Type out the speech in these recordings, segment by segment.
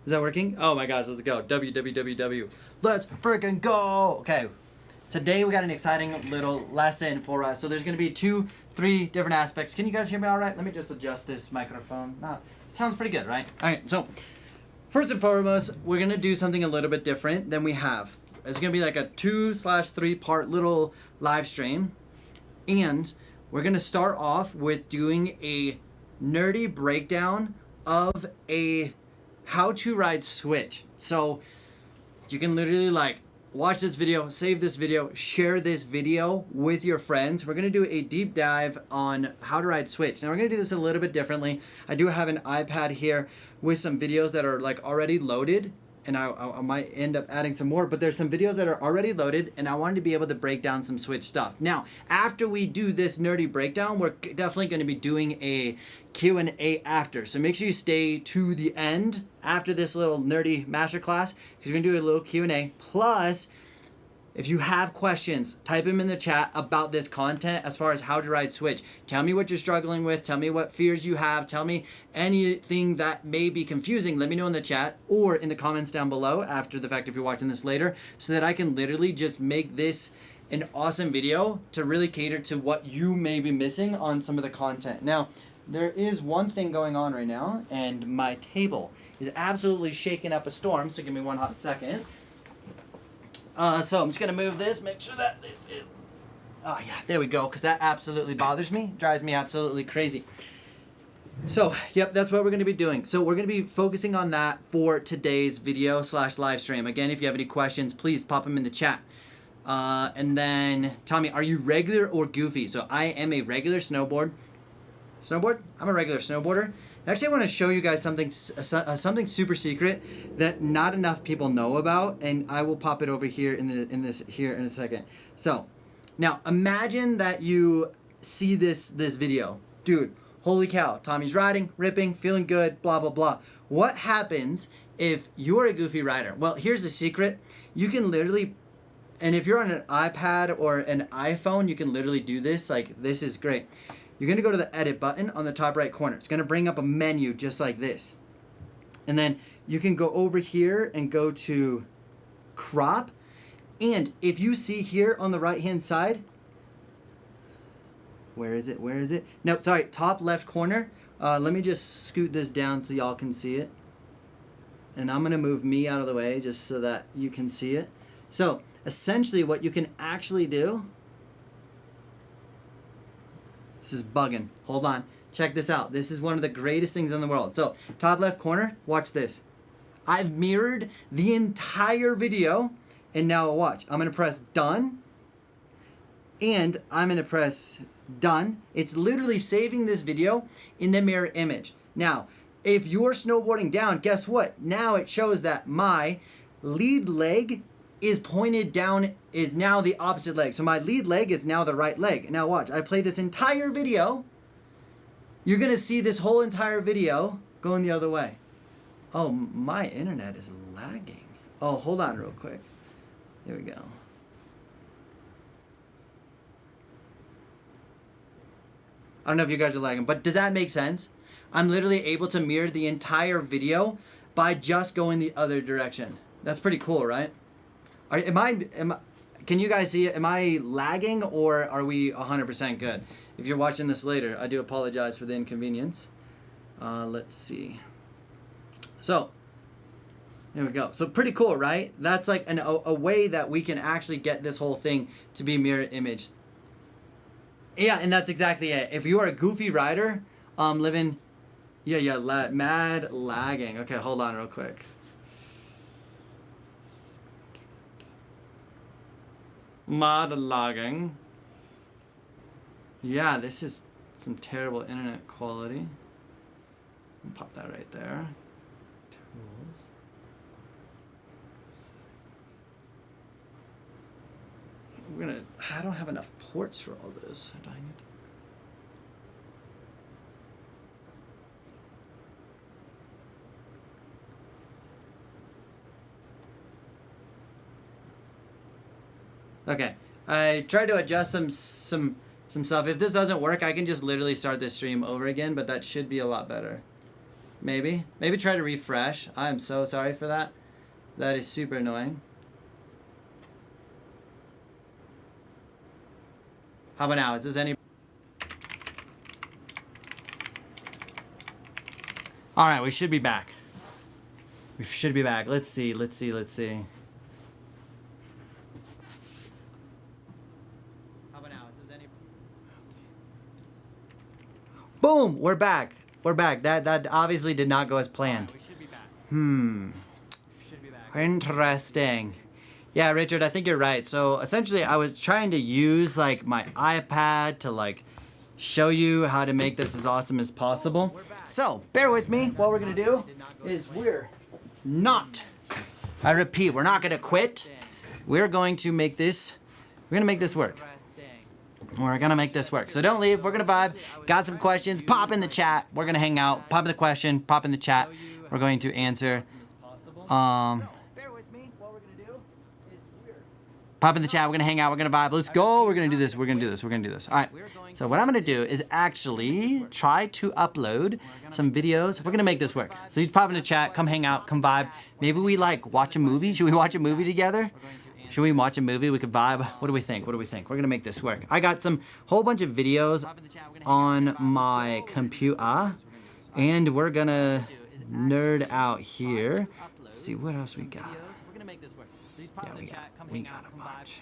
Is that working? Oh my gosh, let's go. www. Let's freaking go. Okay. Today we got an exciting little lesson for us. So there's going to be 3 different aspects. Can you guys hear me all right? Let me just adjust this microphone. It sounds pretty good, right? All right. So first and foremost, we're going to do something a little bit different than we have. It's going to be like a 2/3 part little live stream. And we're going to start off with doing a nerdy breakdown of a how to ride Switch. So you can literally like watch this video, save this video, share this video with your friends. We're gonna do a deep dive on how to ride Switch. Now we're gonna do this a little bit differently. I do have an iPad here with some videos that are like already loaded, and I might end up adding some more, but there's some videos that are already loaded, and I wanted to be able to break down some Switch stuff. Now, after we do this nerdy breakdown, we're definitely gonna be doing a Q&A after. So make sure you stay to the end after this little nerdy masterclass, because we're gonna do a little Q&A. Plus, if you have questions, type them in the chat about this content as far as how to ride Switch. Tell me what you're struggling with. Tell me what fears you have. Tell me anything that may be confusing. Let me know in the chat or in the comments down below after the fact if you're watching this later, so that I can literally just make this an awesome video to really cater to what you may be missing on some of the content. Now, there is one thing going on right now, and my table is absolutely shaking up a storm, so give me one hot second. So I'm just going to move this, make sure that this is, oh yeah, there we go, because that absolutely bothers me, drives me absolutely crazy. So, yep, that's what we're going to be doing. So we're going to be focusing on that for today's video / live stream. Again, if you have any questions, please pop them in the chat. And then tell me, are you regular or goofy? So I am a regular snowboard. I'm a regular snowboarder. Actually, I want to show you guys something super secret that not enough people know about, and I will pop it over here in a second. So, now imagine that you see this video, dude. Holy cow! Tommy's riding, ripping, feeling good, blah blah blah. What happens if you're a goofy rider? Well, here's the secret. You can literally, and if you're on an iPad or an iPhone, you can literally do this. Like, this is great. You're going to go to the edit button on the top right corner. It's going to bring up a menu just like this. And then you can go over here and go to crop. And if you see here on the right hand side, where is it? No, sorry, top left corner. Let me just scoot this down so y'all can see it. And I'm going to move me out of the way just so that you can see it. So essentially what you can actually do, this is bugging. Hold on. Check this out. This is one of the greatest things in the world. So, top left corner, watch this. I've mirrored the entire video, and now watch. I'm going to press done, and I'm going to press done. It's literally saving this video in the mirror image. Now, if you're snowboarding down, guess what? Now it shows that my lead leg is pointed down, is now the opposite leg. So my lead leg is now the right leg. Now watch, I play this entire video. You're gonna see this whole entire video going the other way. Oh, my internet is lagging. Oh, hold on real quick. There we go. I don't know if you guys are lagging, but does that make sense? I'm literally able to mirror the entire video by just going the other direction. That's pretty cool, right? Can you guys see it? Am I lagging, or are we 100% good? If you're watching this later, I do apologize for the inconvenience. Let's see. So, there we go. So pretty cool, right? That's like a way that we can actually get this whole thing to be mirror image. Yeah, and that's exactly it. If you are a goofy rider, living, mad lagging. Okay, hold on real quick. Mod logging. Yeah, this is some terrible internet quality. I'll pop that right there. Tools. I don't have enough ports for all this. Dang it. Okay, I tried to adjust some stuff. If this doesn't work, I can just literally start this stream over again, but that should be a lot better. Maybe try to refresh. I'm so sorry for that. That is super annoying. How about now? Is this any? All right, we should be back. We should be back. Let's see. How about now? Is this any? Boom! We're back. That obviously did not go as planned. We should be back. Should be back. Interesting. Yeah, Richard, I think you're right. So essentially, I was trying to use like my iPad to like show you how to make this as awesome as possible. So bear with me. What we're gonna do is we're not. I repeat, we're not gonna quit. We're going to make this. We're gonna make this work. We're gonna make this work. So don't leave. We're gonna vibe. Got some questions? Pop in the chat. We're gonna hang out. Pop in the question. Pop in the chat. We're going to answer. Pop in the chat. We're gonna hang out. We're gonna vibe. Let's go. We're gonna do this. We're gonna do this. We're gonna do this. All right. So what I'm gonna do is actually try to upload some videos. We're gonna make this work. So you pop in the chat. Come hang out. Come vibe. Maybe we like watch a movie. Should we watch a movie together? Should we watch a movie? We could vibe. What do we think? What do we think? We're gonna make this work. I got some whole bunch of videos on my computer, and we're gonna nerd out here. Let's see what else we got. Yeah, we got a bunch.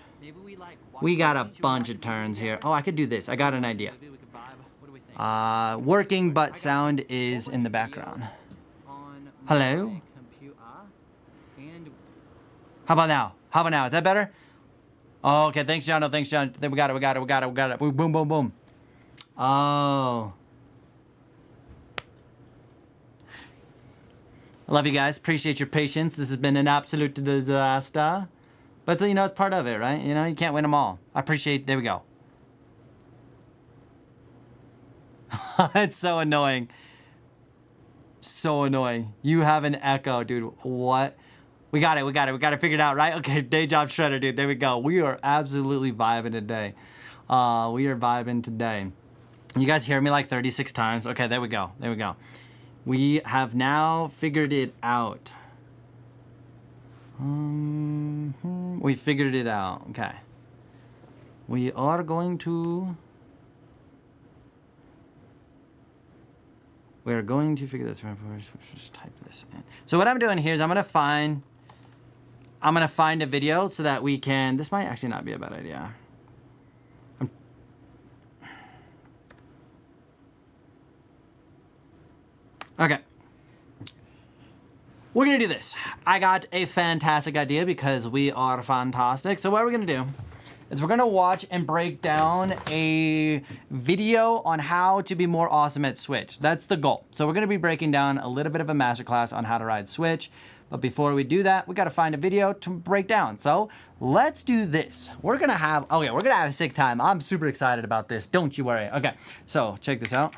We got a bunch of turns here. Oh, I could do this. I got an idea. Working but sound is in the background. Hello? How about now? How about now? Is that better? Oh, okay. Thanks, John. No, thanks, John. We got it. Boom, boom, boom. Oh. I love you guys. Appreciate your patience. This has been an absolute disaster. But, you know, it's part of it, right? You know, you can't win them all. I appreciate... There we go. It's so annoying. So annoying. You have an echo, dude. What? We got it. We got it figured out, right? Okay, day job shredder, dude. There we go. We are absolutely vibing today. We are vibing today. You guys hear me like 36 times? Okay, there we go. We have now figured it out. We figured it out. Okay. We are going to... We're going to figure this out. Let's just type this in. So what I'm doing here is I'm gonna find a video so that we can... This might actually not be a bad idea. Okay. We're gonna do this. I got a fantastic idea because we are fantastic. So what we're gonna do is we're gonna watch and break down a video on how to be more awesome at Switch. That's the goal. So we're gonna be breaking down a little bit of a masterclass on how to ride Switch. But before we do that, we gotta find a video to break down. So let's do this. We're gonna have a sick time. I'm super excited about this. Don't you worry. Okay, so check this out.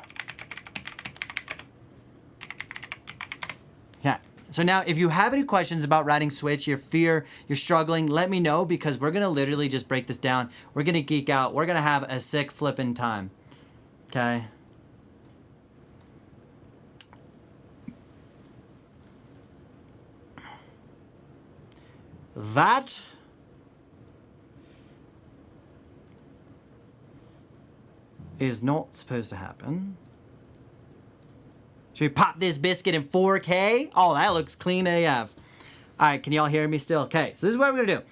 Yeah. So now if you have any questions about riding Switch, you're struggling, let me know because we're gonna literally just break this down. We're gonna geek out. We're gonna have a sick flipping time. Okay. That is not supposed to happen. Should we pop this biscuit in 4K? Oh, that looks clean AF. All right, can y'all hear me still? Okay, so this is what we're gonna do.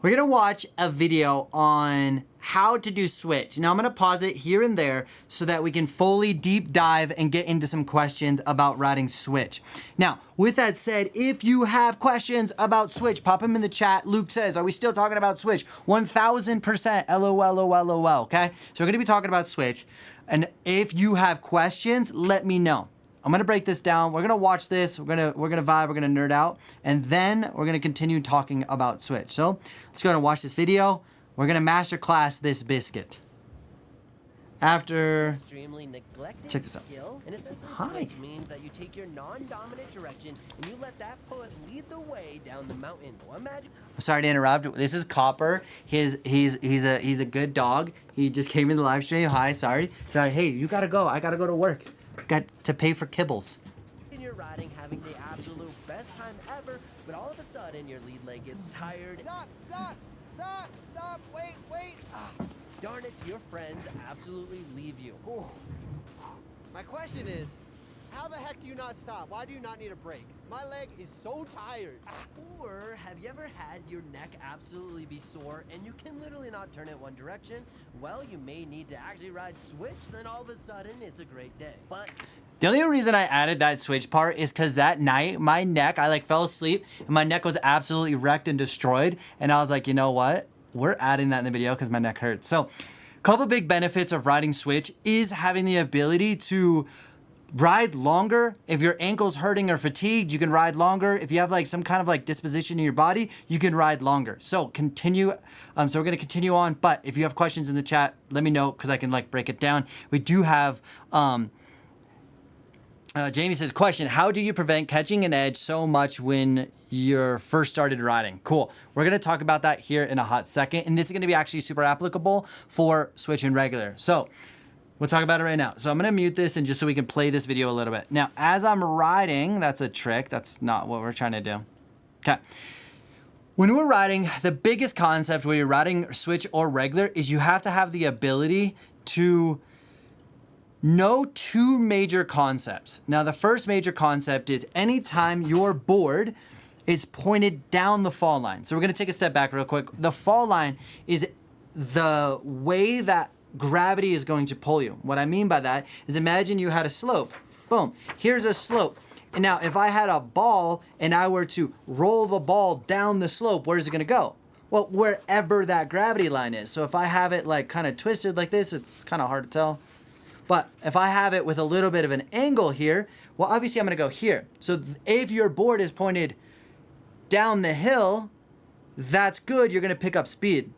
We're gonna watch a video on how to do Switch. Now I'm gonna pause it here and there so that we can fully deep dive and get into some questions about riding Switch. Now, with that said, if you have questions about Switch, pop them in the chat. Luke says, are we still talking about Switch? 1000% LOL, okay? So we're gonna be talking about Switch. And if you have questions, let me know. I'm gonna break this down. We're gonna watch this. We're gonna vibe. We're gonna nerd out, and then we're gonna continue talking about Switch. So let's go and watch this video. We're gonna masterclass this biscuit. After check this out. Hi. Switch means that you take your non-dominant direction and you let that foot lead the way down the mountain. I'm sorry to interrupt. This is Copper. He's a good dog. He just came in the live stream. Hi. Sorry. Hey, you gotta go. I gotta go to work. Got to pay for kibbles. riding, having the absolute best time ever, but all of a sudden your lead leg gets tired. Stop, wait. Darn it, your friends absolutely leave you. Ooh. My question is, how the heck do you not stop? Why do you not need a break? My leg is so tired. Or have you ever had your neck absolutely be sore and you can literally not turn it one direction? Well, you may need to actually ride switch, then all of a sudden it's a great day. But the only reason I added that switch part is because that night, my neck, I like fell asleep and my neck was absolutely wrecked and destroyed. And I was like, you know what? We're adding that in the video because my neck hurts. So a couple big benefits of riding switch is having the ability to ride longer. If your ankle's hurting or fatigued, you can ride longer. If you have like some kind of like disposition in your body, you can ride longer. So continue. So we're going to continue on. But if you have questions in the chat, let me know because I can like break it down. We do have, Jamie says, question, how do you prevent catching an edge so much when you're first started riding? Cool. We're going to talk about that here in a hot second. And this is going to be actually super applicable for switch and regular. So we'll talk about it right now. So I'm going to mute this and just so we can play this video a little bit. Now, as I'm riding, that's a trick. That's not what we're trying to do. Okay. When we're riding, the biggest concept when you're riding switch or regular is you have to have the ability to know two major concepts. Now, the first major concept is anytime your board is pointed down the fall line. So we're going to take a step back real quick. The fall line is the way that gravity is going to pull you. What I mean by that is imagine you had a slope. Boom. Here's a slope. And now if I had a ball and I were to roll the ball down the slope, where is it going to go? Well, wherever that gravity line is. So if I have it like kind of twisted like this, it's kind of hard to tell. But if I have it with a little bit of an angle here, well, obviously I'm going to go here. So if your board is pointed down the hill, that's good. You're going to pick up speed.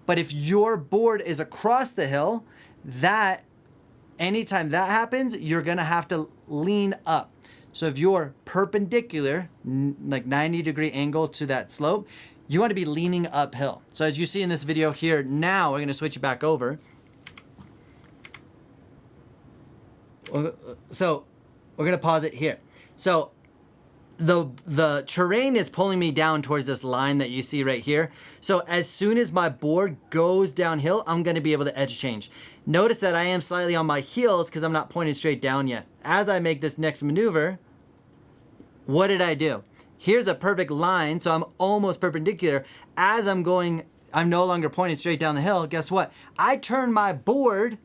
But if your board is across the hill, that anytime that happens, you're going to have to lean up. So if you're perpendicular, like 90-degree angle to that slope, you want to be leaning uphill. So as you see in this video here, now we're going to switch it back over. So we're going to pause it here. So the terrain is pulling me down towards this line that you see right here. So as soon as my board goes downhill, I'm going to be able to edge change. Notice that I am slightly on my heels because I'm not pointed straight down yet. As I make this next maneuver, what did I do? Here's a perfect line, so I'm almost perpendicular. As I'm going, I'm no longer pointed straight down the hill. Guess what? I turn my board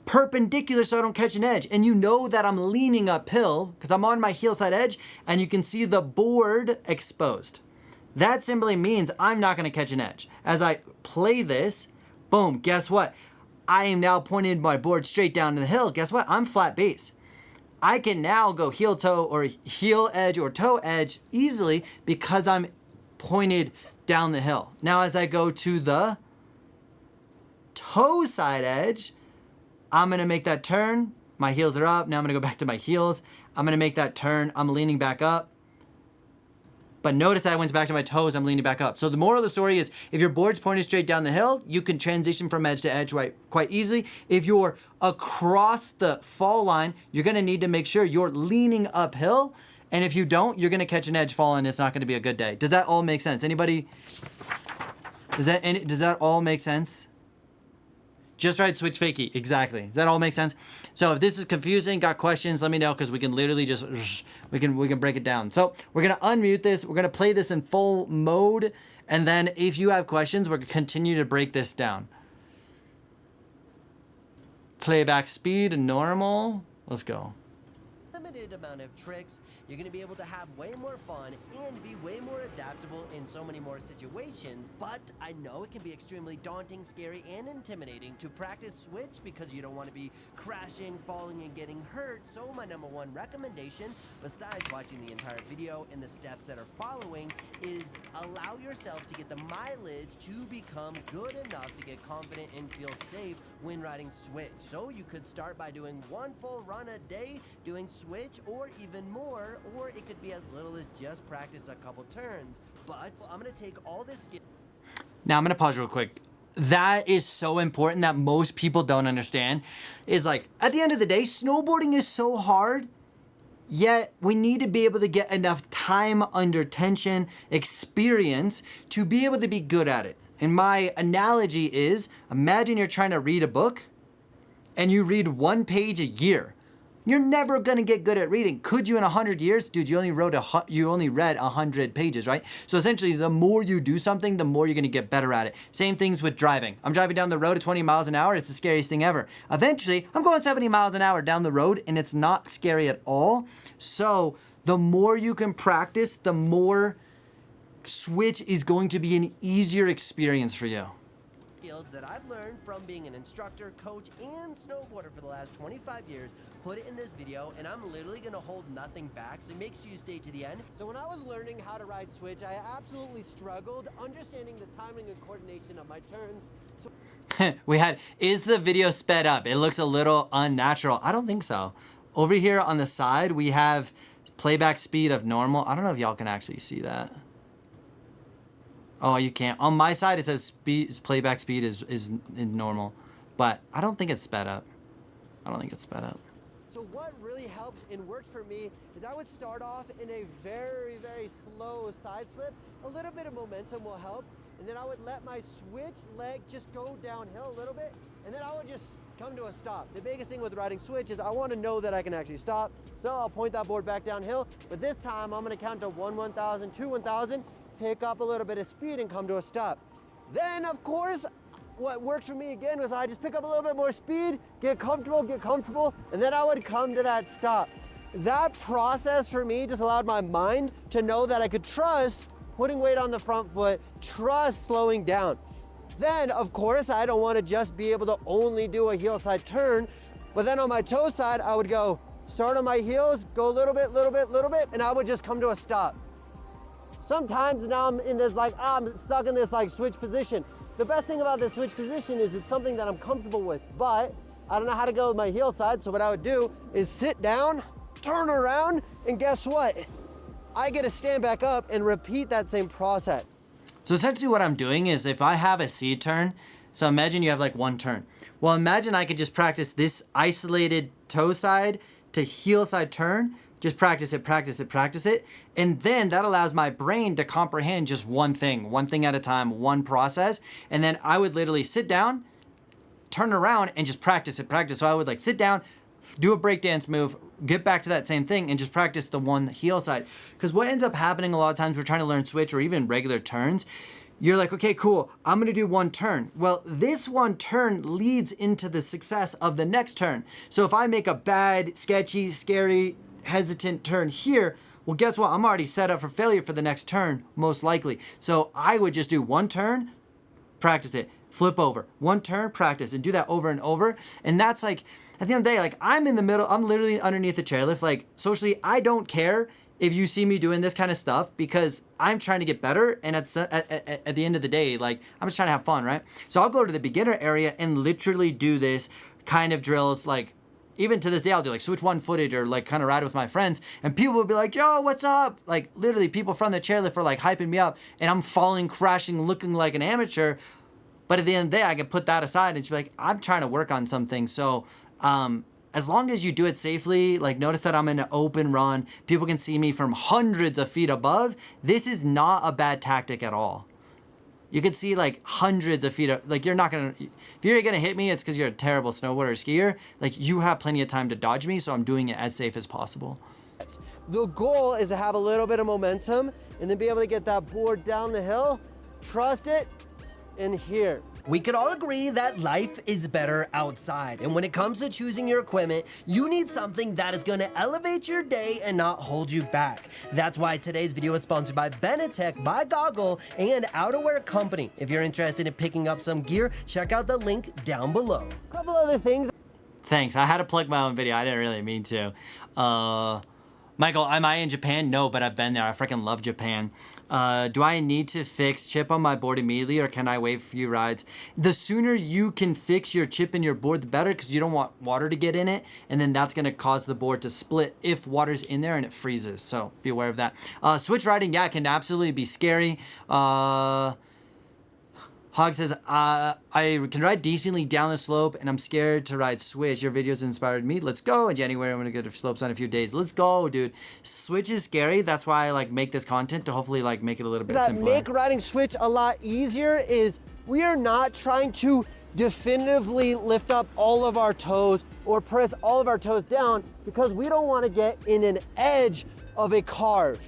perpendicular so I don't catch an edge. And you know that I'm leaning uphill because I'm on my heel side edge and you can see the board exposed. That simply means I'm not going to catch an edge. As I play this, boom, guess what? I am now pointing my board straight down to the hill. Guess what? I'm flat base. I can now go heel toe or heel edge or toe edge easily because I'm pointed down the hill. Now as I go to the toe side edge, I'm going to make that turn. My heels are up. Now I'm going to go back to my heels. I'm going to make that turn. I'm leaning back up. But notice that I went back to my toes. I'm leaning back up. So the moral of the story is if your board's pointed straight down the hill, you can transition from edge to edge quite easily. If you're across the fall line, you're going to need to make sure you're leaning uphill. And if you don't, you're going to catch an edge fall and it's not going to be a good day. Does that all make sense? Anybody? Does that all make sense? Just ride switch fakie. Exactly. Does that all make sense? So if this is confusing, got questions, let me know because we can literally just, we can break it down. So we're going to unmute this. We're going to play this in full mode. And then if you have questions, we're going to continue to break this down. Playback speed, normal. Let's go. Limited amount of tricks, you're going to be able to have way more fun and be way more adaptable in so many more situations. But I know it can be extremely daunting, scary, and intimidating to practice switch because you don't want to be crashing, falling, and getting hurt. So my number one recommendation, besides watching the entire video and the steps that are following, is allow yourself to get the mileage to become good enough to get confident and feel safe when riding switch. So you could start by doing one full run a day, doing switch, or even more, or it could be as little as just practice a couple turns. But I'm going to take all this skill. Now I'm going to pause real quick. That is so important that most people don't understand. Is like, at the end of the day, snowboarding is so hard. Yet we need to be able to get enough time under tension, experience to be able to be good at it. And my analogy is, imagine you're trying to read a book and you read 1 page a year. You're never gonna get good at reading. Could you in 100 years? Dude, you only read 100 pages, right? So essentially, the more you do something, the more you're gonna get better at it. Same things with driving. I'm driving down the road at 20 miles an hour. It's the scariest thing ever. Eventually, I'm going 70 miles an hour down the road and it's not scary at all. So the more you can practice, the more switch is going to be an easier experience for you. Skills that I've learned from being an instructor, coach, and snowboarder for the last 25 years, put it in this video, and I'm literally gonna hold nothing back, so make sure you stay to the end. So when I was learning how to ride switch, I absolutely struggled understanding the timing and coordination of my turns. So is the video sped up? It looks a little unnatural. I don't think so. Over here on the side, we have playback speed of normal. I don't know if y'all can actually see that. Oh, you can't. On my side, it says playback speed is normal, but I don't think it's sped up. I don't think it's sped up. So what really helped and worked for me is I would start off in a very, very slow side slip. A little bit of momentum will help, and then I would let my switch leg just go downhill a little bit, and then I would just come to a stop. The biggest thing with riding switch is I want to know that I can actually stop, so I'll point that board back downhill, but this time I'm going to count to 1 1,000, 2 1,000, pick up a little bit of speed and come to a stop. Then, of course, what worked for me again was I just pick up a little bit more speed, get comfortable, and then I would come to that stop. That process for me just allowed my mind to know that I could trust putting weight on the front foot, trust slowing down. Then, of course, I don't want to just be able to only do a heel side turn, but then on my toe side, I would go start on my heels, go a little bit, and I would just come to a stop. Sometimes now I'm in this I'm stuck in this switch position. The best thing about this switch position is it's something that I'm comfortable with, but I don't know how to go with my heel side, so what I would do is sit down, turn around, and guess what? I get to stand back up and repeat that same process. So essentially what I'm doing is if I have a C turn, so imagine you have 1 turn. Well, imagine I could just practice this isolated toe side to heel side turn. Just practice it. And then that allows my brain to comprehend just one thing at a time, one process. And then I would literally sit down, turn around, and just practice it. So I would sit down, do a breakdance move, get back to that same thing, and just practice the one heel side. Because what ends up happening a lot of times, we're trying to learn switch or even regular turns, you're like, okay, cool, I'm gonna do 1 turn. Well, this 1 turn leads into the success of the next turn. So if I make a bad, sketchy, scary, hesitant turn here, well, guess what? I'm already set up for failure for the next turn, most likely. So I would just do 1 turn, practice it, flip over, 1 turn, practice, and do that over and over. And that's at the end of the day, I'm in the middle, I'm literally underneath the chairlift. Socially, I don't care if you see me doing this kind of stuff because I'm trying to get better. And at the end of the day, I'm just trying to have fun, right? So I'll go to the beginner area and literally do this kind of drills, even to this day, I'll do switch 1-footed or kind of ride with my friends, and people will be like, yo, what's up? Literally people from the chairlift are hyping me up, and I'm falling, crashing, looking like an amateur. But at the end of the day, I can put that aside and just be like, I'm trying to work on something. So as long as you do it safely, notice that I'm in an open run, people can see me from hundreds of feet above. This is not a bad tactic at all. You could see hundreds of feet, you're not gonna, if you're gonna hit me, it's because you're a terrible snowboarder or skier. You have plenty of time to dodge me, so I'm doing it as safe as possible. The goal is to have a little bit of momentum and then be able to get that board down the hill, trust it, and here. We could all agree that life is better outside, and when it comes to choosing your equipment, you need something that is going to elevate your day and not hold you back. That's why today's video is sponsored by BENETEK by Goggle and Outerwear Company. If you're interested in picking up some gear, check out the link down below. A couple other things. Thanks, I had to plug my own video, I didn't really mean to. Michael, am I in Japan? No, but I've been there. I freaking love Japan. Do I need to fix chip on my board immediately, or can I wait for a few rides? The sooner you can fix your chip in your board, the better, because you don't want water to get in it, and then that's going to cause the board to split if water's in there and it freezes. So be aware of that. Switch riding, yeah, it can absolutely be scary. Hog says, I can ride decently down the slope and I'm scared to ride switch. Your videos inspired me. Let's go. In January, I'm going to go to slopes on a few days. Let's go, dude. Switch is scary. That's why I like make this content to hopefully like make it a little bit simpler. Make riding switch a lot easier is we are not trying to definitively lift up all of our toes or press all of our toes down because we don't want to get in an edge of a carve.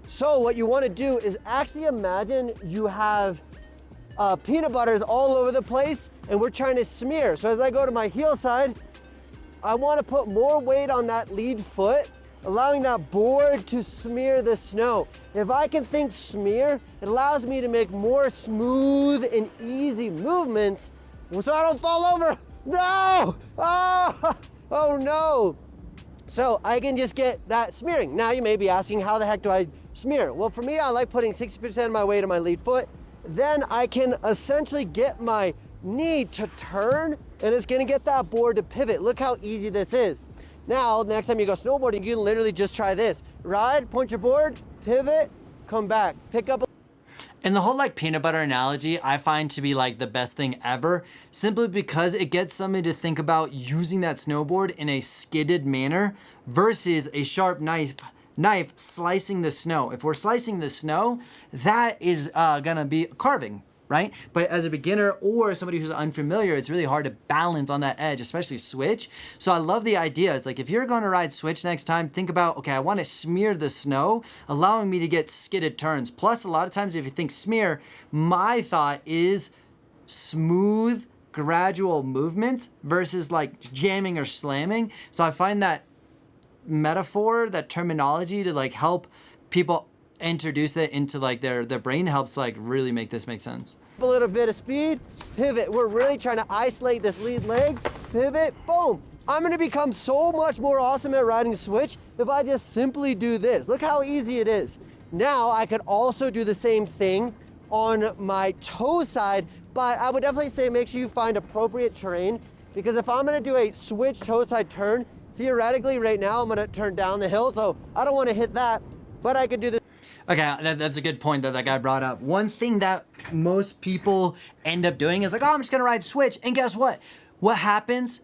So what you want to do is actually imagine you have peanut butters all over the place and we're trying to smear. So as I go to my heel side, I want to put more weight on that lead foot, allowing that board to smear the snow. If I can think smear, it allows me to make more smooth and easy movements so I don't fall over. No! Oh no! So I can just get that smearing. Now you may be asking, how the heck do I smear? Well, for me, I like putting 60% of my weight on my lead foot. Then I can essentially get my knee to turn and it's gonna get that board to pivot. Look how easy this is. Now, next time you go snowboarding, you can literally just try this. Ride, point your board, pivot, come back, pick up. And the whole like peanut butter analogy, I find to be like the best thing ever, simply because it gets somebody to think about using that snowboard in a skidded manner versus a sharp knife slicing the snow. If we're slicing the snow, that is gonna be carving, right? But as a beginner or somebody who's unfamiliar, it's really hard to balance on that edge, especially switch. So I love the idea. It's like, if you're gonna ride switch next time, think about, okay, I wanna smear the snow, allowing me to get skidded turns. Plus, a lot of times if you think smear, my thought is smooth, gradual movement versus like jamming or slamming. So I find that metaphor, that terminology to like help people introduce that into like their brain helps like really make this make sense. A little bit of speed, pivot. We're really trying to isolate this lead leg, pivot, boom. I'm gonna become so much more awesome at riding switch if I just simply do this. Look how easy it is. Now I could also do the same thing on my toe side, but I would definitely say make sure you find appropriate terrain, because if I'm gonna do a switch toe side turn, theoretically right now I'm gonna turn down the hill, so I don't wanna hit that, but I could do this. Okay, that's a good point that guy brought up. One thing that most people end up doing is like, oh, I'm just gonna ride switch, and guess what? What happens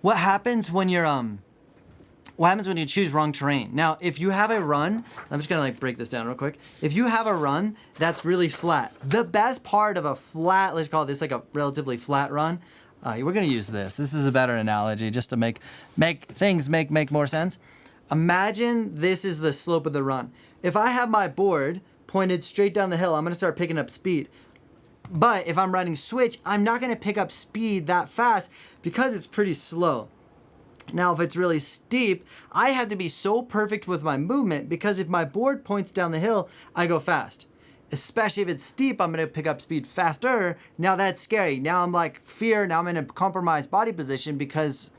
when you're what happens when you choose wrong terrain? Now, if you have a run, I'm just gonna like break this down real quick. If you have a run that's really flat, the best part of a flat, let's call this like a relatively flat run, we're gonna use this. This is a better analogy just to make things make more sense. Imagine this is the slope of the run. If I have my board pointed straight down the hill, I'm gonna start picking up speed. But if I'm riding switch, I'm not gonna pick up speed that fast because it's pretty slow. Now, if it's really steep, I have to be so perfect with my movement, because if my board points down the hill, I go fast. Especially if it's steep, I'm gonna pick up speed faster. Now that's scary. Now I'm like fear, now I'm in a compromised body position because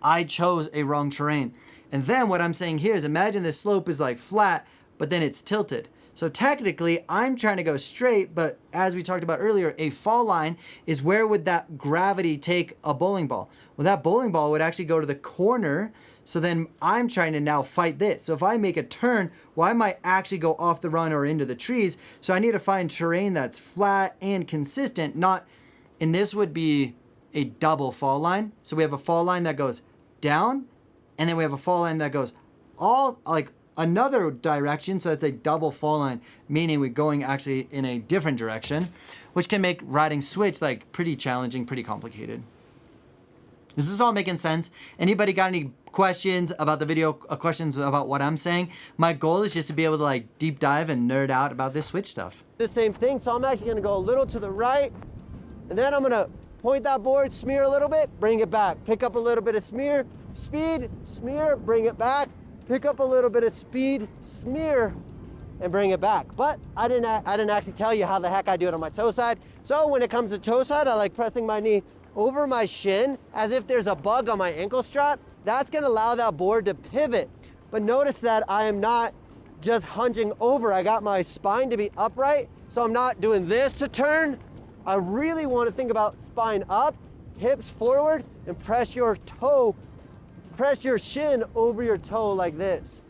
I chose a wrong terrain. And then what I'm saying here is, imagine this slope is like flat, but then it's tilted. So technically I'm trying to go straight, but as we talked about earlier, a fall line is where would that gravity take a bowling ball? Well, that bowling ball would actually go to the corner. So then I'm trying to now fight this. So if I make a turn, well, I might actually go off the run or into the trees. So I need to find terrain that's flat and consistent, and this would be a double fall line. So we have a fall line that goes down, and then we have a fall line that goes all like another direction. So it's a double fall line, meaning we're going actually in a different direction, which can make riding switch like pretty challenging, pretty complicated. Is this all making sense? Anybody got any questions about the video, questions about what I'm saying? My goal is just to be able to like deep dive and nerd out about this switch stuff. The same thing, so I'm actually gonna go a little to the right, and then I'm gonna point that board, smear a little bit, bring it back. Pick up a little bit of smear, speed, smear, bring it back. Pick up a little bit of speed, smear, and bring it back. But I didn't actually tell you how the heck I do it on my toe side. So when it comes to toe side, I like pressing my knee over my shin as if there's a bug on my ankle strap. That's gonna allow that board to pivot. But notice that I am not just hunching over. I got my spine to be upright, so I'm not doing this to turn. I really wanna think about spine up, hips forward, and press your shin over your toe like this.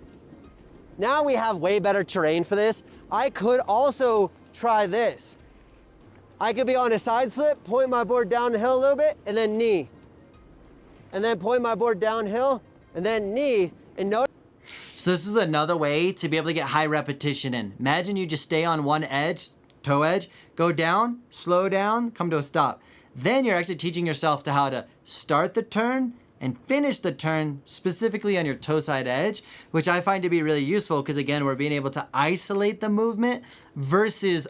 Now we have way better terrain for this. I could also try this. I could be on a side slip, point my board down the hill a little bit, and then knee. And then point my board downhill, and then knee, and notice. So this is another way to be able to get high repetition in. Imagine you just stay on one edge, toe edge, go down, slow down, come to a stop. Then you're actually teaching yourself to how to start the turn and finish the turn specifically on your toe side edge, which I find to be really useful because again, we're being able to isolate the movement versus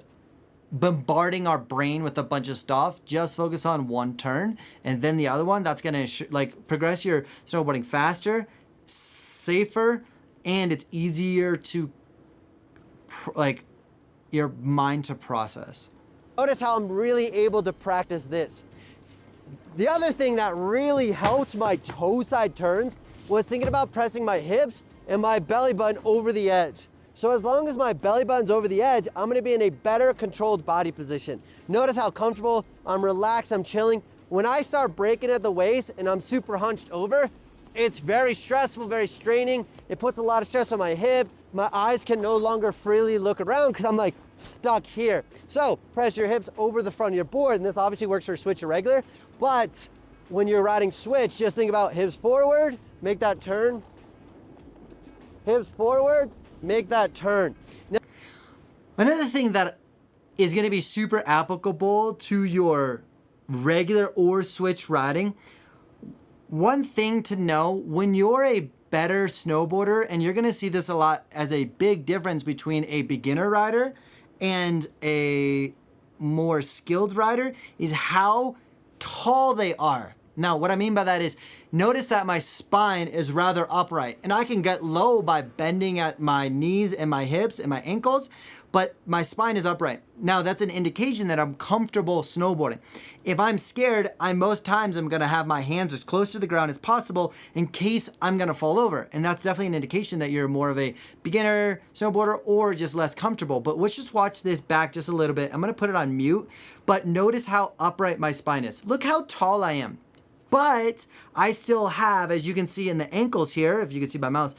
bombarding our brain with a bunch of stuff. Just focus on one turn and then the other one. That's gonna like progress your snowboarding faster, safer, and it's easier to like your mind to process. Notice how I'm really able to practice this. The other thing that really helped my toe side turns was thinking about pressing my hips and my belly button over the edge. So as long as my belly button's over the edge, I'm gonna be in a better controlled body position. Notice how comfortable, I'm relaxed, I'm chilling. When I start breaking at the waist and I'm super hunched over, it's very stressful, very straining. It puts a lot of stress on my hip. My eyes can no longer freely look around because I'm like stuck here. So press your hips over the front of your board, and this obviously works for switch irregular, but when you're riding switch, just think about hips forward, make that turn. Hips forward, make that turn. Now, another thing that is going to be super applicable to your regular or switch riding, one thing to know when you're a better snowboarder, and you're going to see this a lot as a big difference between a beginner rider and a more skilled rider, is how tall they are. Now, what I mean by that is, notice that my spine is rather upright, and I can get low by bending at my knees and my hips and my ankles, but my spine is upright. Now, that's an indication that I'm comfortable snowboarding. If I'm scared, most times I'm gonna have my hands as close to the ground as possible in case I'm gonna fall over. And that's definitely an indication that you're more of a beginner snowboarder or just less comfortable. But let's just watch this back just a little bit. I'm gonna put it on mute, but notice how upright my spine is. Look how tall I am. But I still have, as you can see in the ankles here, if you can see my mouse,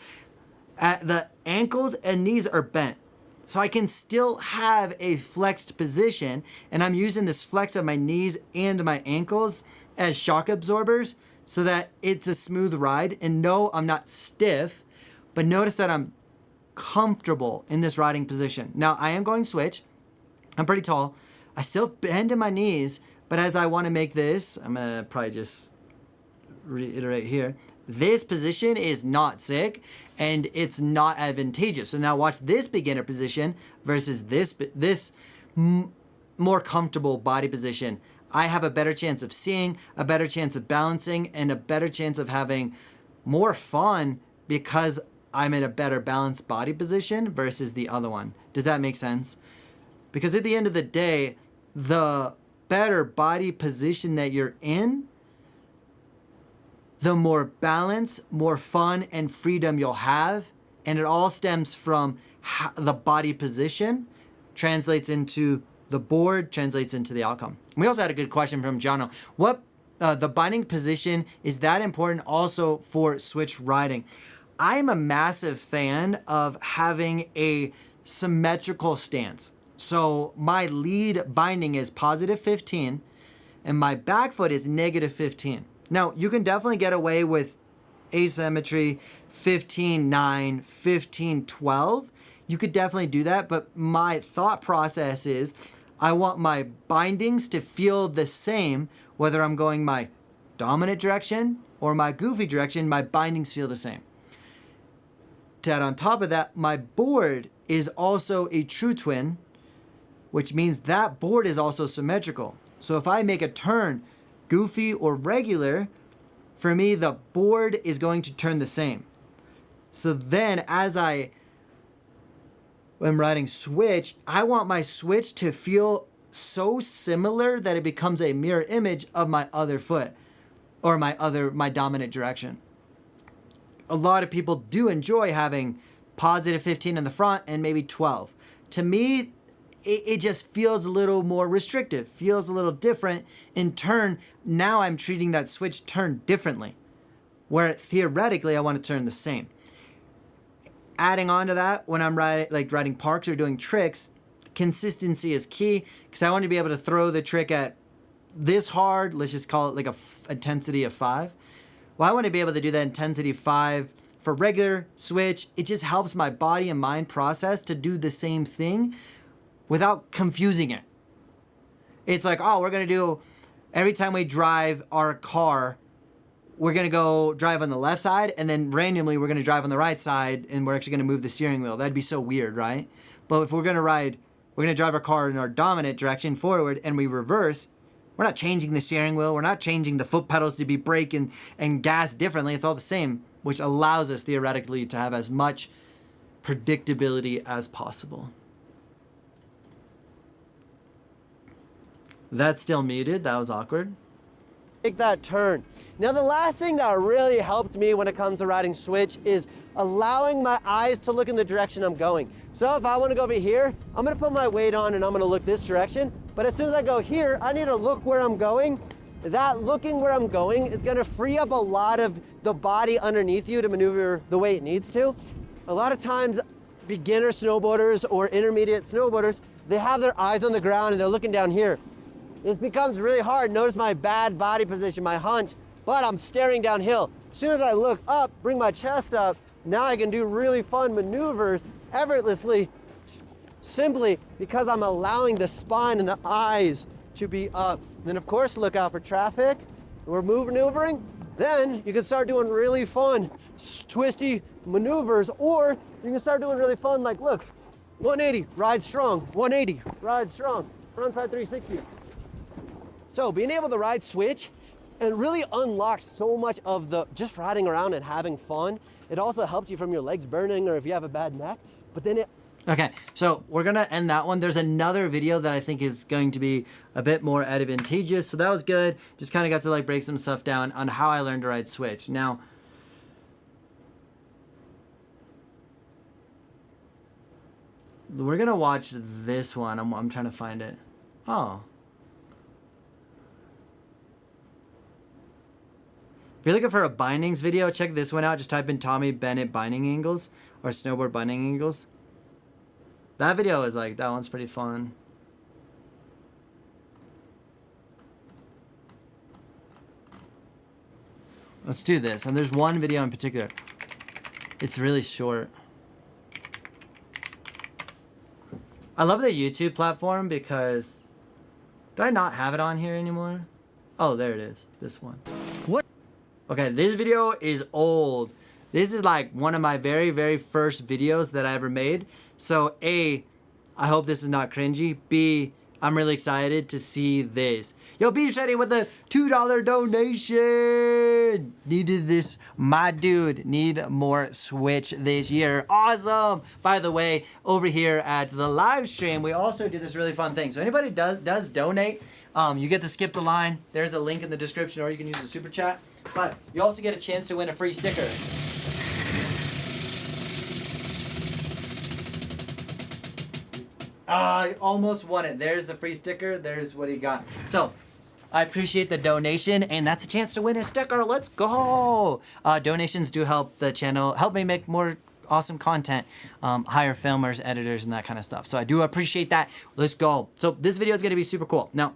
the ankles and knees are bent. So I can still have a flexed position, and I'm using this flex of my knees and my ankles as shock absorbers so that it's a smooth ride. And no, I'm not stiff, but notice that I'm comfortable in this riding position. Now I am going switch. I'm pretty tall. I still bend in my knees, but as I want to make this, I'm gonna probably just reiterate here. This position is not sick and it's not advantageous. So now watch this beginner position versus this more comfortable body position. I have a better chance of seeing, a better chance of balancing, and a better chance of having more fun because I'm in a better balanced body position versus the other one. Does that make sense? Because at the end of the day, the better body position that you're in, the more balance, more fun, and freedom you'll have. And it all stems from how the body position translates into the board, translates into the outcome. We also had a good question from Jono. What the binding position, is that important also for switch riding? I'm a massive fan of having a symmetrical stance. So my lead binding is positive 15 and my back foot is negative 15. Now, you can definitely get away with asymmetry 15-9, 15-12. You could definitely do that, but my thought process is I want my bindings to feel the same whether I'm going my dominant direction or my goofy direction, my bindings feel the same. To add on top of that, my board is also a true twin, which means that board is also symmetrical. So if I make a turn goofy or regular, for me, the board is going to turn the same. So then as I am riding switch, I want my switch to feel so similar that it becomes a mirror image of my other foot or my dominant direction. A lot of people do enjoy having positive 15 in the front and maybe 12. To me, it just feels a little more restrictive, feels a little different in turn. Now I'm treating that switch turn differently, where theoretically I want to turn the same. Adding on to that, when I'm riding parks or doing tricks, consistency is key because I want to be able to throw the trick at this hard. Let's just call it like a intensity of 5. Well, I want to be able to do that intensity 5 for regular switch. It just helps my body and mind process to do the same thing without confusing it. It's like, oh, we're going to do, every time we drive our car, we're going to go drive on the left side, and then randomly we're going to drive on the right side, and we're actually going to move the steering wheel. That'd be so weird, right? But if we're going to drive our car in our dominant direction forward, and we reverse, we're not changing the steering wheel. We're not changing the foot pedals to be brake and gas differently. It's all the same, which allows us theoretically to have as much predictability as possible. That's still muted. That was awkward. Take that turn. Now the last thing that really helped me when it comes to riding switch is allowing my eyes to look in the direction I'm going. So if I want to go over here, I'm going to put my weight on and I'm going to look this direction. But as soon as I go here, I need to look where I'm going. That looking where I'm going is going to free up a lot of the body underneath you to maneuver the way it needs to. A lot of times beginner snowboarders or intermediate snowboarders, they have their eyes on the ground and they're looking down here. This becomes really hard. Notice my bad body position, my hunch, but I'm staring downhill. As soon as I look up, bring my chest up, now I can do really fun maneuvers effortlessly, simply because I'm allowing the spine and the eyes to be up. And then of course, look out for traffic. We're maneuvering. Then you can start doing really fun, twisty maneuvers, or you can start doing really fun, like look, 180, ride strong, 180, ride strong, frontside 360. So being able to ride switch and really unlocks so much of the just riding around and having fun. It also helps you from your legs burning or if you have a bad neck, but then it... Okay, so we're gonna end that one. There's another video that I think is going to be a bit more advantageous. So that was good. Just kind of got to like break some stuff down on how I learned to ride switch. Now, we're gonna watch this one. I'm trying to find it. Oh. If you're looking for a bindings video, check this one out. Just type in Tommy Bennett binding angles or snowboard binding angles. That video is like, that one's pretty fun. Let's do this. And there's one video in particular. It's really short. I love the YouTube platform because, do I not have it on here anymore? Oh, there it is. This one. What? Okay, this video is old. This is like one of my very, very first videos that I ever made. So A, I hope this is not cringy. B, I'm really excited to see this. Yo, Beach Ready with a $2 donation. Needed this, my dude. Need more Switch this year. Awesome. By the way, over here at the live stream, we also do this really fun thing. So anybody does donate, you get to skip the line. There's a link in the description, or you can use the super chat. But you also get a chance to win a free sticker. I almost won it. There's the free sticker. There's what he got. So I appreciate the donation, and that's a chance to win a sticker. Let's go. Donations do help the channel, help me make more awesome content, hire filmers, editors, and that kind of stuff. So I do appreciate that. Let's go. So this video is going to be super cool. Now,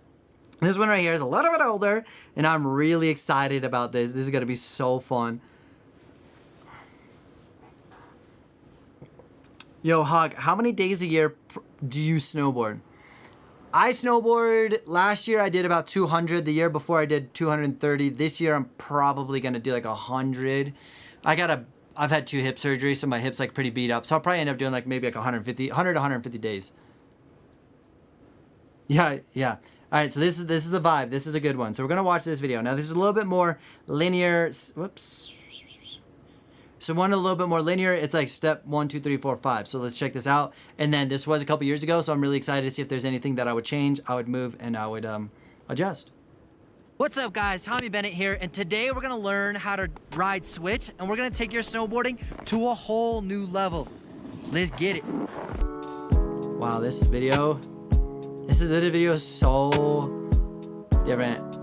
this one right here is a little bit older, and I'm really excited about this. This is going to be so fun. Yo, Hug, how many days a year do you snowboard? I snowboard, last year I did about 200. The year before I did 230. This year I'm probably going to do like 100. I've had 2 hip surgeries, so my hip's like pretty beat up. So I'll probably end up doing like maybe like 100 to 150 days. Yeah. All right, so this is the vibe. This is a good one. So we're gonna watch this video. Now this is a little bit more linear. Whoops. So one a little bit more linear. It's like step 1, 2, 3, 4, 5. So let's check this out. And then this was a couple years ago, so I'm really excited to see if there's anything that I would change, I would move, and I would adjust. What's up guys, Tommy Bennett here, and today we're gonna learn how to ride switch, and we're gonna take your snowboarding to a whole new level. Let's get it. Wow, this video is so different.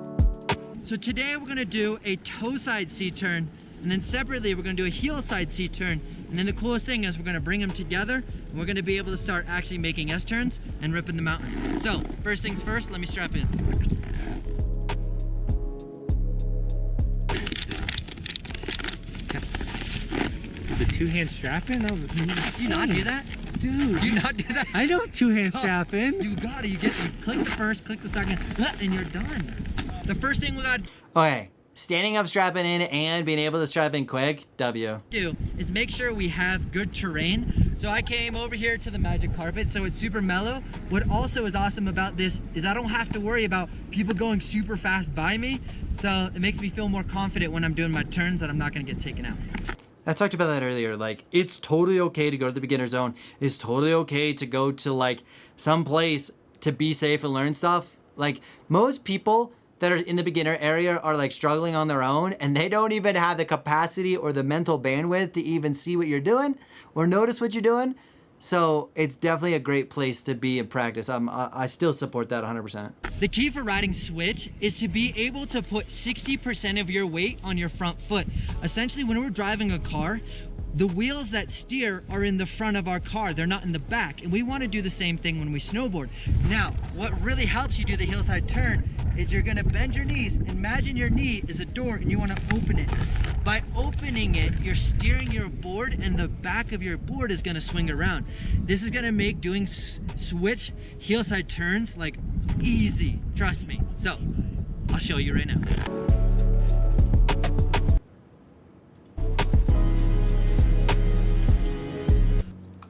So today we're gonna do a toe side C-turn, and then separately we're gonna do a heel side C-turn, And then the coolest thing is we're gonna bring them together and we're gonna be able to start actually making S-turns and ripping the mountain. So first things first, let me strap in. The two-hand strap-in? That was insane. Do you not do that? Dude. Do you not do that? I don't two-hand strap-in. You got it. You click the first, click the second, and you're done. The first thing we got Okay, standing up, strapping in, and being able to strap in quick, W. to do is make sure we have good terrain. So I came over here to the magic carpet, so it's super mellow. What also is awesome about this is I don't have to worry about people going super fast by me. So it makes me feel more confident when I'm doing my turns that I'm not gonna get taken out. I talked about that earlier. Like, it's totally okay to go to the beginner zone. It's totally okay to go to like some place to be safe and learn stuff. Like, most people that are in the beginner area are like struggling on their own, and they don't even have the capacity or the mental bandwidth to even see what you're doing or notice what you're doing. So it's definitely a great place to be and practice. I still support that 100%. The key for riding switch is to be able to put 60% of your weight on your front foot. Essentially, when we're driving a car, the wheels that steer are in the front of our car. They're not in the back. And we want to do the same thing when we snowboard. Now, what really helps you do the hillside turn is you're gonna bend your knees. Imagine your knee is a door and you wanna open it. By opening it, you're steering your board and the back of your board is gonna swing around. This is gonna make doing switch hillside turns like easy, trust me. So, I'll show you right now.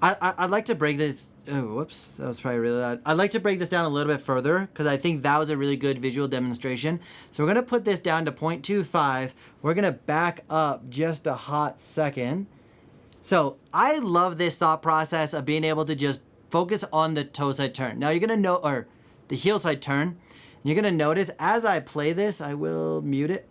I'd like to break this, oh, whoops, that was probably really loud. I'd like to break this down a little bit further because I think that was a really good visual demonstration. So we're gonna put this down to 0.25. We're gonna back up just a hot second. So I love this thought process of being able to just focus on the toe side turn. Now you're gonna know, or the heel side turn. You're gonna notice as I play this, I will mute it.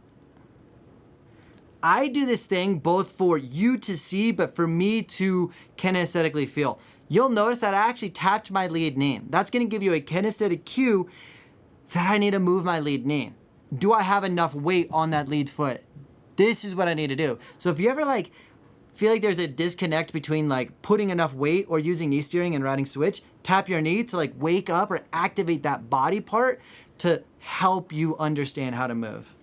I do this thing both for you to see, but for me to kinesthetically feel. You'll notice that I actually tapped my lead knee. That's gonna give you a kinesthetic cue that I need to move my lead knee. Do I have enough weight on that lead foot? This is what I need to do. So if you ever like feel like there's a disconnect between like putting enough weight or using knee steering and riding switch, tap your knee to like wake up or activate that body part to help you understand how to move.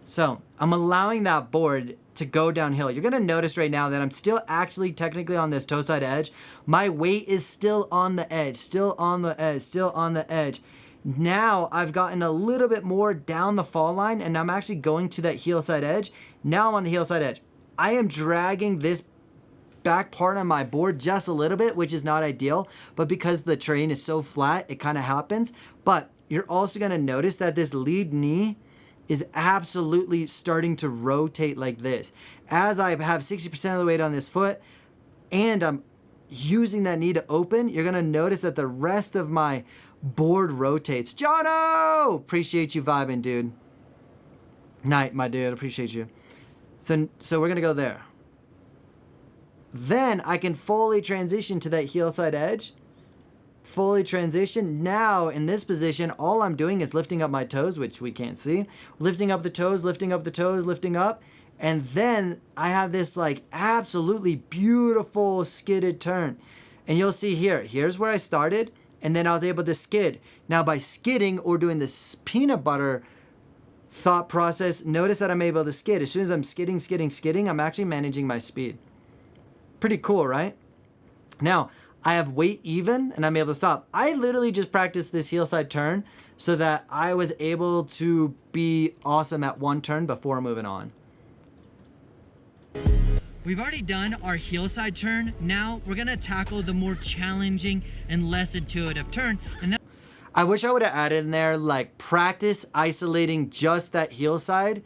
So I'm allowing that board to go downhill. You're gonna notice right now that I'm still actually technically on this toe side edge. My weight is still on the edge, still on the edge, still on the edge. Now I've gotten a little bit more down the fall line and I'm actually going to that heel side edge. Now I'm on the heel side edge. I am dragging this back part on my board just a little bit, which is not ideal, but because the terrain is so flat, it kind of happens. But you're also gonna notice that this lead knee is absolutely starting to rotate like this. As I have 60% of the weight on this foot and I'm using that knee to open, you're gonna notice that the rest of my board rotates. Jono! Appreciate you vibing, dude. Night, my dude, appreciate you. So we're gonna go there. Then I can fully transition to that heel side edge. Fully transition. Now in this position, all I'm doing is lifting up my toes, which we can't see. Lifting up the toes, lifting up the toes, lifting up. And then I have this like absolutely beautiful skidded turn. And you'll see here, here's where I started. And then I was able to skid. Now by skidding or doing this peanut butter thought process, notice that I'm able to skid. As soon as I'm skidding, I'm actually managing my speed. Pretty cool, right? Now, I have weight even and I'm able to stop. I literally just practiced this heel side turn so that I was able to be awesome at one turn before moving on. We've already done our heel side turn. Now we're gonna tackle the more challenging and less intuitive turn. And that I wish I would have added in there like practice isolating just that heel side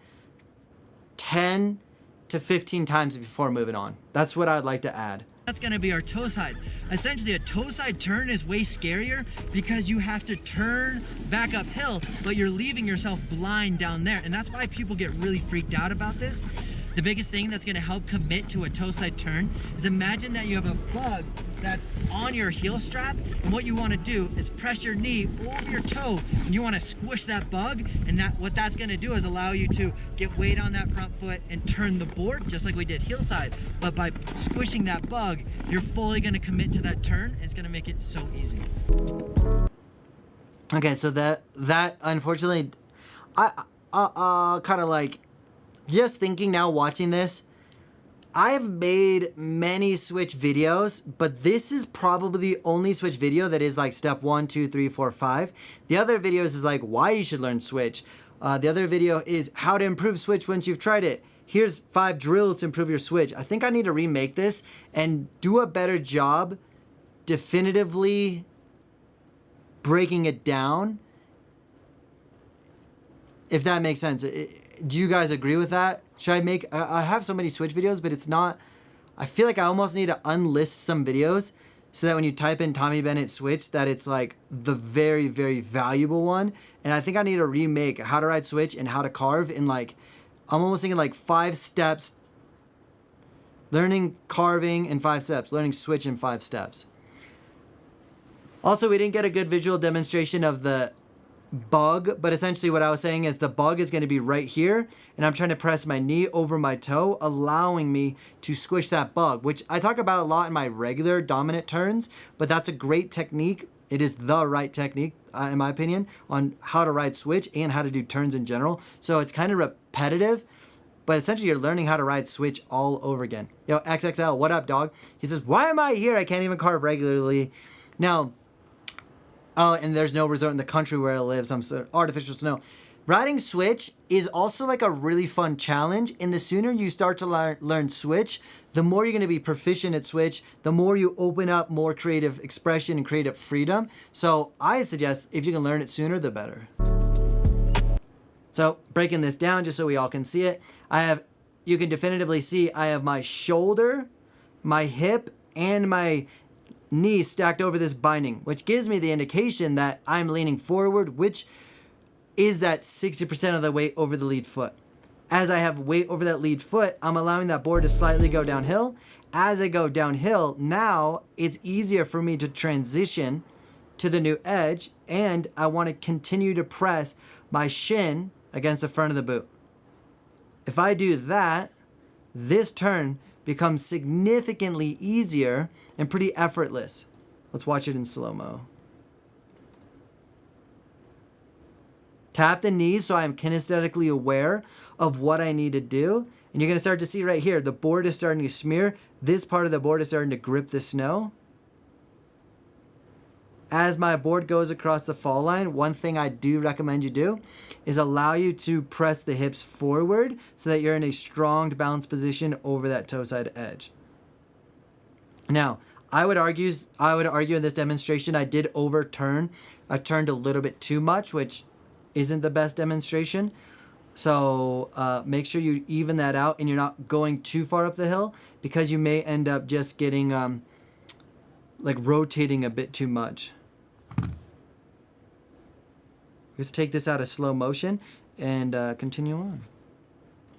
10 to 15 times before moving on. That's what I'd like to add. That's gonna be our toe side. Essentially, a toe side turn is way scarier because you have to turn back uphill, but you're leaving yourself blind down there. And that's why people get really freaked out about this. The biggest thing that's gonna help commit to a toe side turn is imagine that you have a bug that's on your heel strap, and what you wanna do is press your knee over your toe, and you wanna squish that bug, and what that's gonna do is allow you to get weight on that front foot and turn the board, just like we did heel side. But by squishing that bug, you're fully gonna commit to that turn, and it's gonna make it so easy. Okay, so that unfortunately, I kind of like, just thinking now watching this, I've made many switch videos, but this is probably the only switch video that is like step 1, 2, 3, 4, 5. The other videos is like why you should learn switch. The other video is how to improve switch once you've tried it. Here's 5 drills to improve your switch. I think I need to remake this and do a better job definitively breaking it down, if that makes sense. Do you guys agree with that? Should I make, I have so many switch videos, but it's not, I feel like I almost need to unlist some videos so that when you type in Tommy Bennett switch, that it's like the very, very valuable one. And I think I need to remake how to ride switch and how to carve in like, I'm almost thinking like 5 steps, learning carving in 5 steps, learning switch in 5 steps. Also, we didn't get a good visual demonstration of the bug, but essentially what I was saying is the bug is going to be right here, and I'm trying to press my knee over my toe, allowing me to squish that bug, which I talk about a lot in my regular dominant turns, but that's a great technique. It is the right technique, in my opinion, on how to ride switch and how to do turns in general. So it's kind of repetitive, but essentially you're learning how to ride switch all over again. Yo, XXL, what up, dog? He says, why am I here? I can't even carve regularly. Now, oh, and there's no resort in the country where I live, some sort of artificial snow. Riding switch is also like a really fun challenge, and the sooner you start to learn switch, the more you're going to be proficient at switch, the more you open up more creative expression and creative freedom. So I suggest if you can learn it sooner, the better. So breaking this down just so we all can see it, you can definitively see I have my shoulder, my hip, and my knee stacked over this binding, which gives me the indication that I'm leaning forward, which is that 60% of the weight over the lead foot. As I have weight over that lead foot, I'm allowing that board to slightly go downhill. As I go downhill, now it's easier for me to transition to the new edge, and I want to continue to press my shin against the front of the boot. If I do that, this turn becomes significantly easier and pretty effortless. Let's watch it in slow-mo. Tap the knees so I'm kinesthetically aware of what I need to do. And you're going to start to see right here, the board is starting to smear. This part of the board is starting to grip the snow. As my board goes across the fall line, one thing I do recommend you do is allow you to press the hips forward so that you're in a strong balanced position over that toe side edge. Now, I would argue in this demonstration I did overturn. I turned a little bit too much, which isn't the best demonstration. So make sure you even that out and you're not going too far up the hill, because you may end up just getting like rotating a bit too much. Let's take this out of slow motion and continue on.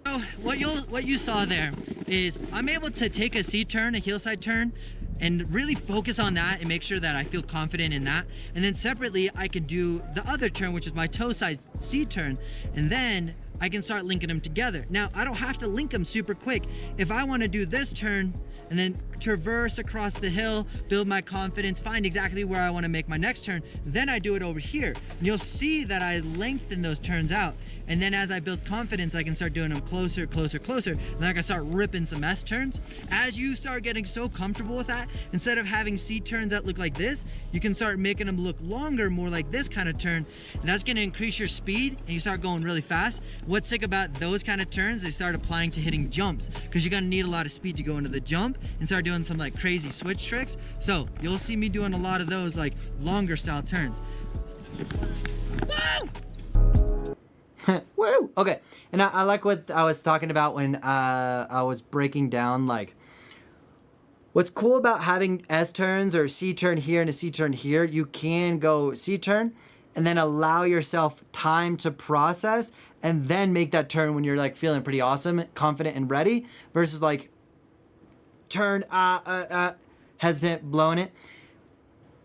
So what you saw there is I'm able to take a C-turn, a heel side turn, and really focus on that and make sure that I feel confident in that. And then separately, I can do the other turn, which is my toe side C-turn, and then I can start linking them together. Now, I don't have to link them super quick. If I want to do this turn and then traverse across the hill, build my confidence, find exactly where I want to make my next turn, then I do it over here. And you'll see that I lengthen those turns out. And then as I build confidence, I can start doing them closer, closer, closer. And then I can start ripping some S turns. As you start getting so comfortable with that, instead of having C turns that look like this, you can start making them look longer, more like this kind of turn. And that's gonna increase your speed and you start going really fast. What's sick about those kind of turns, they start applying to hitting jumps, because you're gonna need a lot of speed to go into the jump and start doing some like crazy switch tricks. So you'll see me doing a lot of those like longer style turns. Woo! Woo! Okay, and I like what I was talking about when I was breaking down, like, what's cool about having S turns or C turn here and a C turn here, you can go C turn, and then allow yourself time to process and then make that turn when you're like feeling pretty awesome, confident and ready, versus like turn, hesitant, blowing it.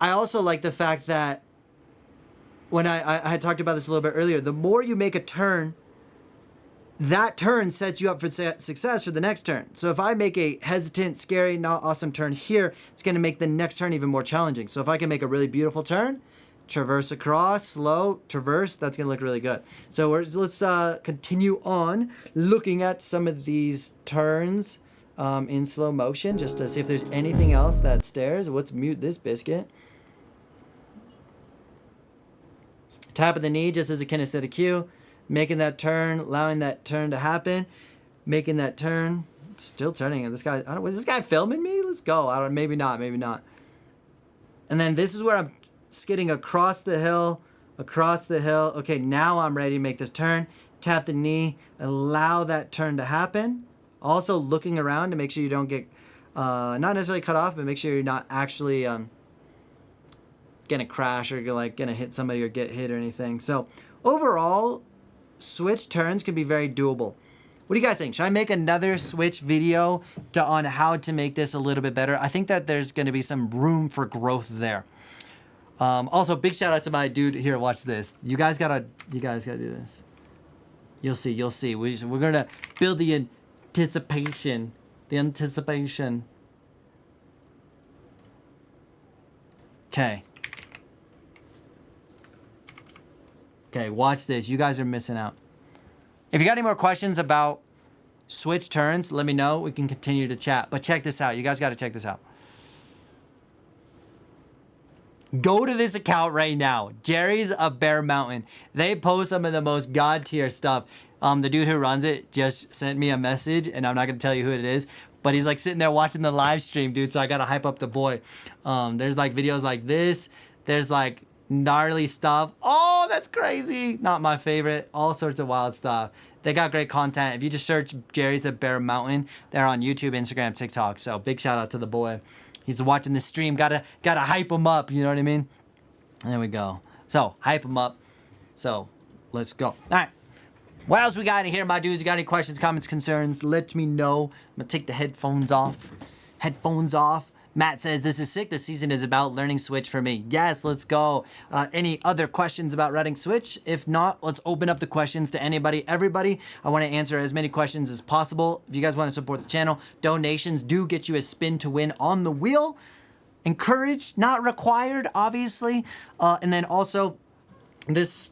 I also like the fact that when I had talked about this a little bit earlier, the more you make a turn, that turn sets you up for success for the next turn. So if I make a hesitant, scary, not awesome turn here, it's going to make the next turn even more challenging. So if I can make a really beautiful turn, traverse across, slow, traverse, that's going to look really good. So let's continue on looking at some of these turns in slow motion, just to see if there's anything else that stares. Let's mute this biscuit. Tap of the knee just as a kinesthetic cue. Making that turn, allowing that turn to happen, making that turn, still turning. This guy, was this guy filming me? Let's go. Maybe not. And then this is where I'm skidding across the hill. Okay, now I'm ready to make this turn. Tap the knee, allow that turn to happen. Also looking around to make sure you don't get, not necessarily cut off, but make sure you're not actually gonna crash or gonna hit somebody or get hit or anything. So overall, switch turns can be very doable. What do you guys think? Should I make another switch video on how to make this a little bit better? I think that there's going to be some room for growth there. Also, big shout out to my dude here. Watch this. You guys gotta do this. You'll see. We're gonna build the anticipation. Okay. Okay, watch this. You guys are missing out. If you got any more questions about switch turns, let me know. We can continue to chat. But check this out. You guys got to check this out. Go to this account right now. Jerry's a Bear Mountain. They post some of the most god tier stuff. The dude who runs it just sent me a message, and I'm not going to tell you who it is. But he's like sitting there watching the live stream, dude. So I got to hype up the boy. There's like videos like this. There's like gnarly stuff. Oh, that's crazy. Not my favorite. All sorts of wild stuff. They got great content. If you just search Jerry's at Bear Mountain, they're on YouTube, Instagram, TikTok. So big shout out to the boy. He's watching the stream. Gotta hype him up. You know what I mean? There we go. So hype him up. So let's go. All right. What else we got in here, my dudes? You got any questions, comments, concerns? Let me know. I'm gonna take the headphones off. Matt says, this is sick. The season is about learning Switch for me. Yes, let's go. Any other questions about running Switch? If not, let's open up the questions to anybody, everybody. I want to answer as many questions as possible. If you guys want to support the channel, donations do get you a spin to win on the wheel. Encouraged, not required, obviously. And then also, this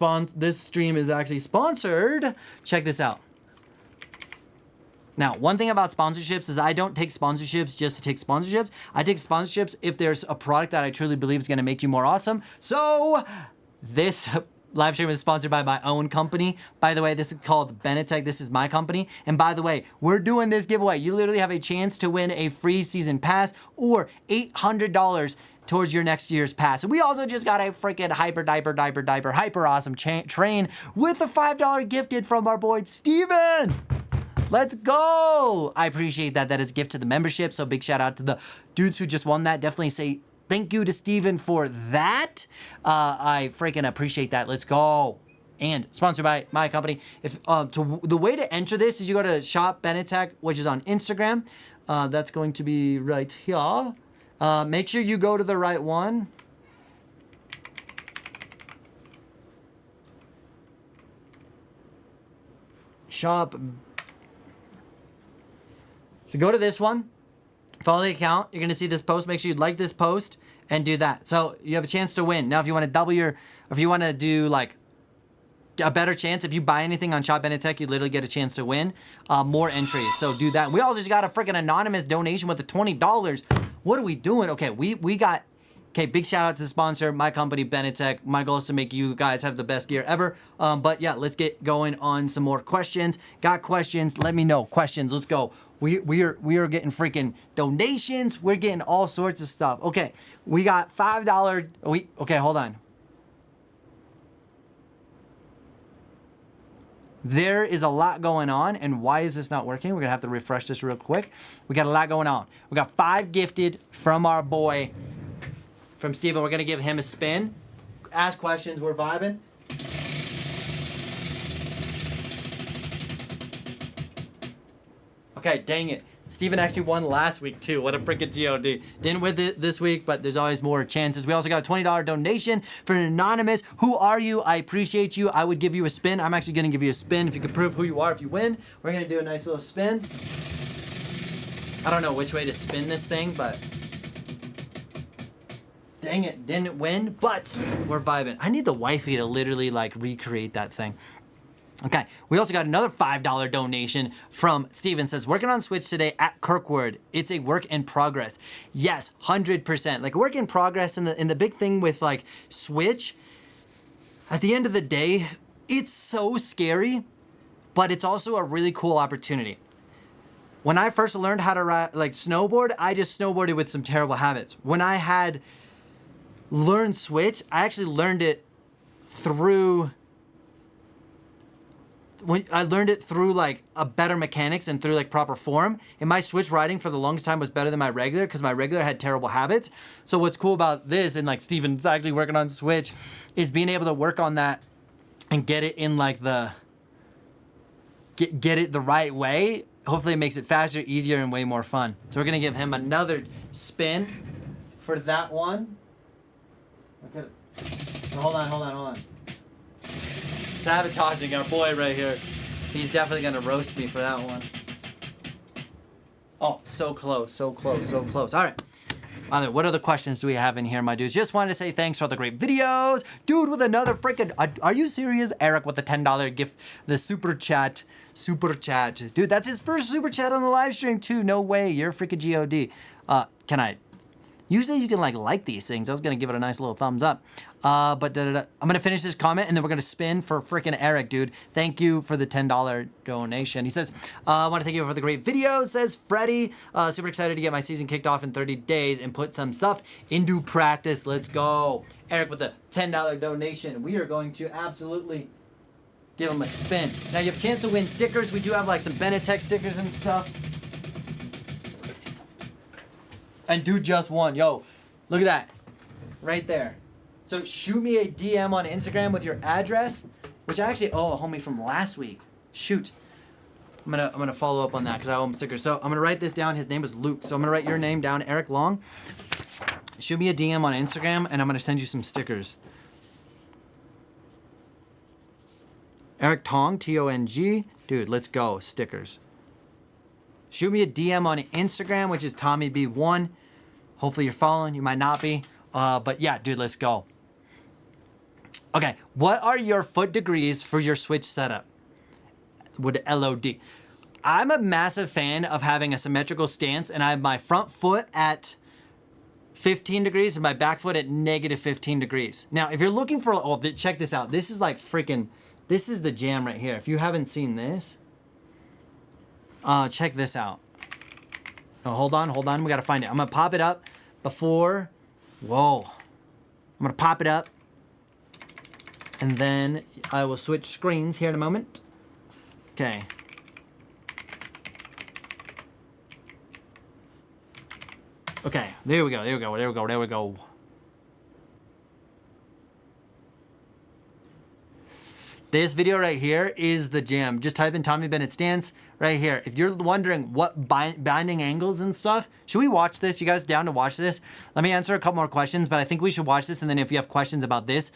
stream is actually sponsored. Check this out. Now, one thing about sponsorships is I don't take sponsorships just to take sponsorships. I take sponsorships if there's a product that I truly believe is going to make you more awesome. So this live stream is sponsored by my own company. By the way, this is called BENETEK. This is my company. And by the way, we're doing this giveaway. You literally have a chance to win a free season pass or $800 towards your next year's pass. And we also just got a freaking hyper awesome train with a $5 gifted from our boy Steven. Let's go. I appreciate that. That is a gift to the membership. So big shout out to the dudes who just won that. Definitely say thank you to Steven for that. I freaking appreciate that. Let's go. And sponsored by my company. If the way to enter this is you go to Shop BENETEK, which is on Instagram. That's going to be right here. Make sure you go to the right one. Shop. So go to this one, follow the account. You're gonna see this post. Make sure you like this post and do that. So you have a chance to win. Now, if you want to double your, if you want to do like a better chance, if you buy anything on Shop BENETEK, you literally get a chance to win more entries. So do that. We also just got a freaking anonymous donation with the $20. What are we doing? Okay, we got. Okay, big shout out to the sponsor, my company, BENETEK. My goal is to make you guys have the best gear ever. But yeah, let's get going on some more questions. Got questions? Let me know. Questions, let's go. We are getting freaking donations. We're getting all sorts of stuff. Okay, we got $5. Okay, hold on. There is a lot going on, and why is this not working? We're gonna have to refresh this real quick. We got a lot going on. We got 5 gifted from our boy, from Steven. We're gonna give him a spin. ask questions. We're vibing. Okay, dang it. Steven actually won last week too. What a freaking GOD. Didn't win it this week, but there's always more chances. We also got a $20 donation for an anonymous. Who are you? I appreciate you. I would give you a spin. I'm actually gonna give you a spin. If you could prove who you are if you win, we're gonna do a nice little spin. I don't know which way to spin this thing, but dang it, didn't win, but we're vibing. I need the wifey to literally like recreate that thing. Okay, we also got another $5 donation from Steven. Says, working on Switch today at Kirkwood. It's a work in progress. Yes, 100%. Like work in progress, and the big thing with like Switch, at the end of the day, it's so scary, but it's also a really cool opportunity. When I first learned how to ride, like snowboard, I just snowboarded with some terrible habits. When I had learned Switch, I actually learned it through like a better mechanics and through like proper form. And my Switch riding for the longest time was better than my regular because my regular had terrible habits. So what's cool about this, and like Steven's actually working on Switch, is being able to work on that and get it in like the get it the right way. Hopefully it makes it faster, easier, and way more fun. So we're gonna give him another spin for that one. Okay. Hold on. Sabotaging our boy right here. He's definitely gonna roast me for that one. Oh, so close. All right. What other questions do we have in here, my dudes? Just wanted to say thanks for all the great videos. Dude with another freaking, are you serious? Eric with the $10 gift, the super chat. Dude, that's his first super chat on the live stream too. No way, you're a freaking GOD. Can I? Usually you can like these things. I was gonna give it a nice little thumbs up. But I'm gonna finish this comment and then we're gonna spin for freaking Eric, dude. Thank you for the $10 donation. He says, I want to thank you for the great video, says Freddie. Super excited to get my season kicked off in 30 days and put some stuff into practice. Let's go. Eric with the $10 donation. We are going to absolutely give him a spin. Now you have a chance to win stickers. We do have like some BENETEK stickers and stuff. And dude just won. Yo, look at that. Right there. So shoot me a DM on Instagram with your address, which I actually owe a homie from last week. Shoot. I'm gonna follow up on that because I owe him stickers. So I'm gonna write this down. His name is Luke. So I'm gonna write your name down, Eric Long. Shoot me a DM on Instagram and I'm gonna send you some stickers. Eric Tong, T-O-N-G. Dude, let's go. Stickers. Shoot me a DM on Instagram, which is TommyB1. Hopefully you're following. You might not be. But yeah, dude, let's go. Okay, what are your foot degrees for your Switch setup? With LOD. I'm a massive fan of having a symmetrical stance, and I have my front foot at 15 degrees and my back foot at negative 15 degrees. Now, if you're looking for, oh, check this out. This is like freaking, this is the jam right here. If you haven't seen this, check this out. Oh, hold on. We gotta find it. I'm gonna pop it up before, whoa. I'm gonna pop it up and then I will switch screens here in a moment. Okay. Okay, there we go. This video right here is the jam. Just type in Tommy Bennett stance right here. If you're wondering what binding angles and stuff, should we watch this? You guys down to watch this? Let me answer a couple more questions, but I think we should watch this, and then if you have questions about this,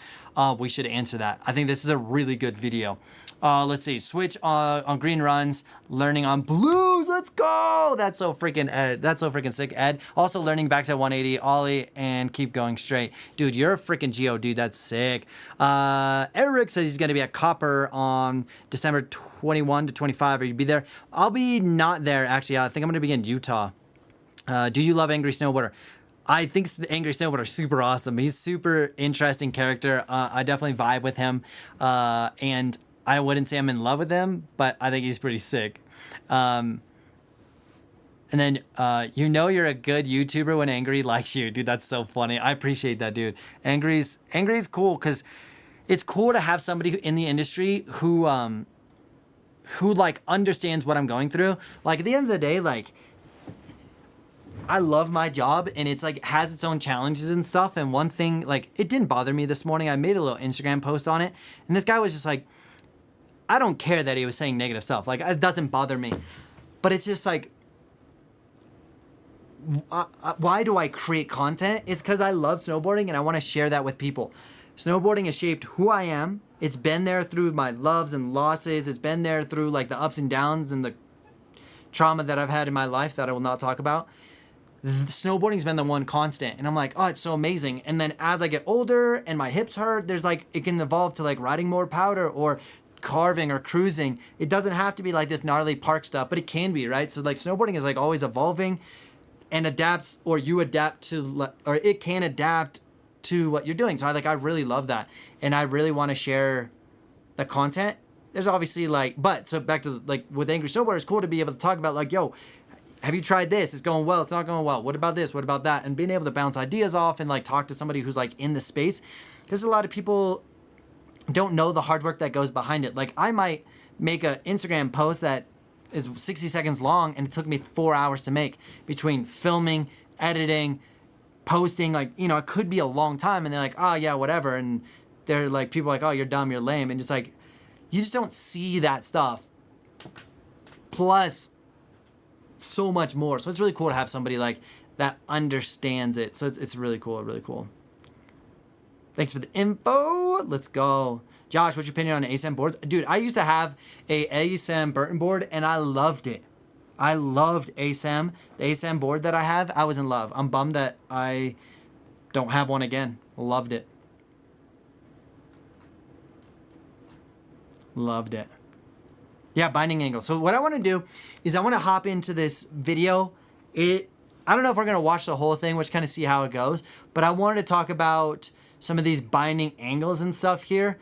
we should answer that. I think this is a really good video. Let's see, switch on green runs, learning on blues, let's go! That's so freaking sick, Ed. Also learning backside 180, ollie, and keep going straight. Dude, you're a freaking GO, dude, that's sick. Eric says he's gonna be at Copper on December 21 to 25, are you be there? I'll be not there, actually. I think I'm gonna be in Utah. Do you love Angry Snowboarder? I think Angry Snowboarder is super awesome. He's super interesting character. I definitely vibe with him, and I wouldn't say I'm in love with him, but I think he's pretty sick. And then, you know you're a good YouTuber when Angry likes you. Dude, that's so funny. I appreciate that, dude. Angry's cool because it's cool to have somebody in the industry who like understands what I'm going through. Like at the end of the day, like I love my job, and it's like has its own challenges and stuff. And one thing, like, it didn't bother me this morning. I made a little Instagram post on it, and this guy was just like, I don't care that he was saying negative stuff. Like, it doesn't bother me. But it's just like, why do I create content? It's because I love snowboarding and I want to share that with people. Snowboarding has shaped who I am. It's been there through my loves and losses. It's been there through like the ups and downs and the trauma that I've had in my life that I will not talk about. Snowboarding's been the one constant, and I'm like, oh, it's so amazing. And then as I get older and my hips hurt, there's like, it can evolve to like riding more powder or carving or cruising. It doesn't have to be like this gnarly park stuff, but it can be, right? So like snowboarding is like always evolving and adapts, or you adapt to, or it can adapt to what you're doing. So I really love that, and I really want to share the content. There's obviously like, but so back to like with Angry Snowboarder, it's cool to be able to talk about like, yo, have you tried this? It's going well, it's not going well. What about this? What about that? And being able to bounce ideas off and like talk to somebody who's like in the space, because a lot of people don't know the hard work that goes behind it. Like I might make an Instagram post that is 60 seconds long, and it took me 4 hours to make, between filming, editing, posting. Like, you know, it could be a long time, and they're like, oh yeah, whatever. And they're like, people are like, oh, you're dumb, you're lame. And it's like, you just don't see that stuff. Plus so much more. So it's really cool to have somebody like that understands it. So it's really cool, really cool. Thanks for the info. Let's go. Josh, what's your opinion on ASM boards? Dude, I used to have a ASM Burton board, and I loved it. I loved ASM. The ASM board that I have, I was in love. I'm bummed that I don't have one again. Loved it. Loved it. Yeah, binding angle. So what I want to do is I want to hop into this video. I don't know if we're going to watch the whole thing, which kind of see how it goes, but I wanted to talk about some of these binding angles and stuff here.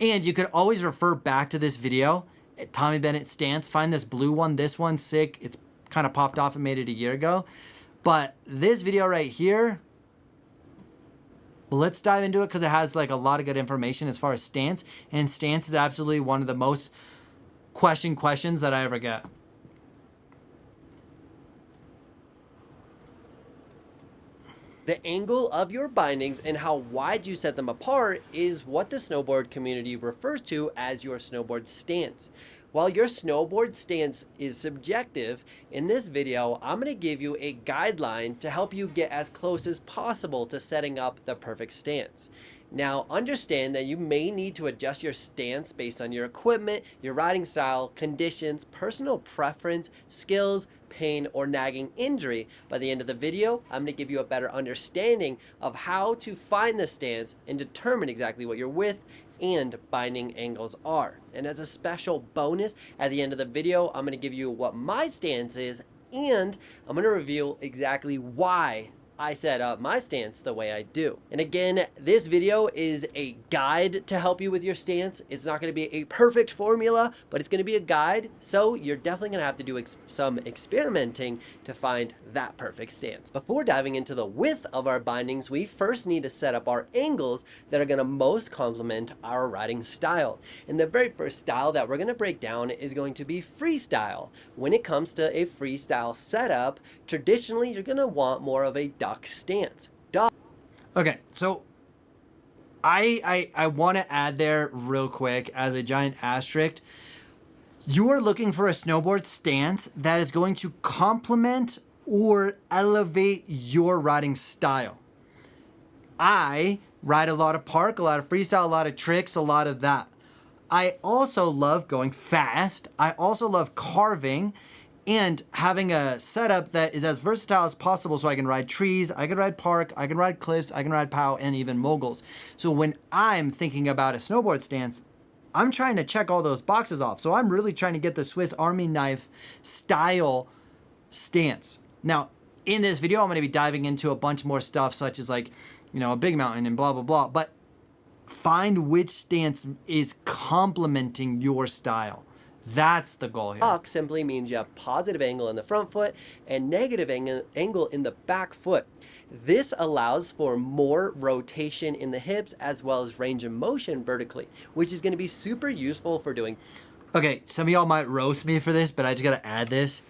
And you could always refer back to this video, Tommy Bennett stance. Find this blue one. This one's sick. It's kind of popped off and made it a year ago. But this video right here, let's dive into it because it has like a lot of good information as far as stance. And stance is absolutely one of the most questions that I ever get. The angle of your bindings and how wide you set them apart is what the snowboard community refers to as your snowboard stance. While your snowboard stance is subjective, in this video, I'm going to give you a guideline to help you get as close as possible to setting up the perfect stance. Now, understand that you may need to adjust your stance based on your equipment, your riding style, conditions, personal preference, skills, pain, or nagging injury. By the end of the video, I'm going to give you a better understanding of how to find the stance and determine exactly what your width and binding angles are. And as a special bonus, at the end of the video, I'm going to give you what my stance is, and I'm going to reveal exactly why I set up my stance the way I do. And again, this video is a guide to help you with your stance. It's not going to be a perfect formula, but it's going to be a guide. So you're definitely going to have to do some experimenting to find that perfect stance. Before diving into the width of our bindings, we first need to set up our angles that are going to most complement our riding style. And the very first style that we're going to break down is going to be freestyle. When it comes to a freestyle setup, traditionally you're going to want more of a duck stance. Okay, so I want to add there real quick as a giant asterisk. You are looking for a snowboard stance that is going to complement or elevate your riding style. I ride a lot of park, a lot of freestyle, a lot of tricks, a lot of that. I also love going fast. I also love carving and having a setup that is as versatile as possible, so I can ride trees, I can ride park, I can ride cliffs, I can ride POW, and even moguls. So when I'm thinking about a snowboard stance, I'm trying to check all those boxes off. So I'm really trying to get the Swiss Army knife style stance. Now, in this video, I'm going to be diving into a bunch more stuff, such as like, you know, a big mountain and blah, blah, blah. But find which stance is complementing your style. That's the goal here. Duck simply means you have positive angle in the front foot and negative angle in the back foot. This allows for more rotation in the hips as well as range of motion vertically, which is going to be super useful for doing. Okay, some of y'all might roast me for this, but I just got to add this.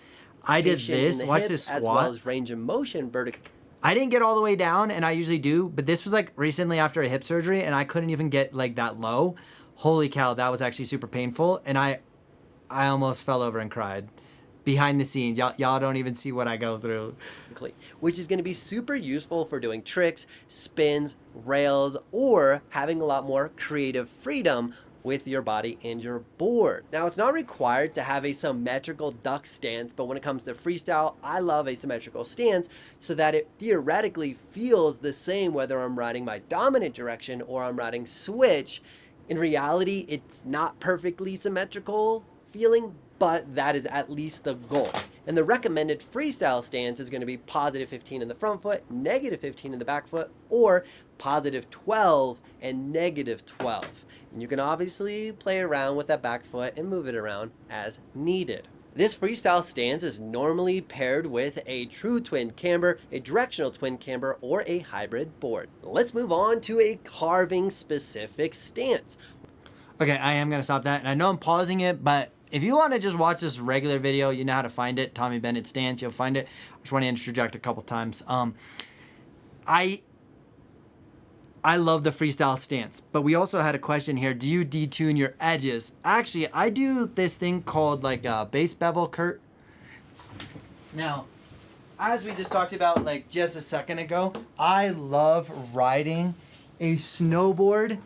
I did in this. the Watch hips, this as squat. well as range of motion vertical. I didn't get all the way down, and I usually do, but this was like recently after a hip surgery, and I couldn't even get like that low. Holy cow, that was actually super painful, and I almost fell over and cried. Behind the scenes, y'all don't even see what I go through. Which is going to be super useful for doing tricks, spins, rails, or having a lot more creative freedom with your body and your board. Now, it's not required to have a symmetrical duck stance, but when it comes to freestyle, I love a symmetrical stance so that it theoretically feels the same whether I'm riding my dominant direction or I'm riding switch. In reality, it's not perfectly symmetrical feeling, but that is at least the goal. And the recommended freestyle stance is going to be positive 15 in the front foot, negative 15 in the back foot, or positive 12 and negative 12. And you can obviously play around with that back foot and move it around as needed. This freestyle stance is normally paired with a true twin camber, a directional twin camber, or a hybrid board. Let's move on to a carving specific stance. Okay, I am gonna stop that, and I know I'm pausing it, but if you want to just watch this regular video, you know how to find it. Tommy Bennett stance, you'll find it. I just want to interject a couple times. I love the freestyle stance, but we also had a question here. Do you detune your edges? Actually, I do this thing called like a base bevel, Kurt. Now, as we just talked about like just a second ago, I love riding a snowboard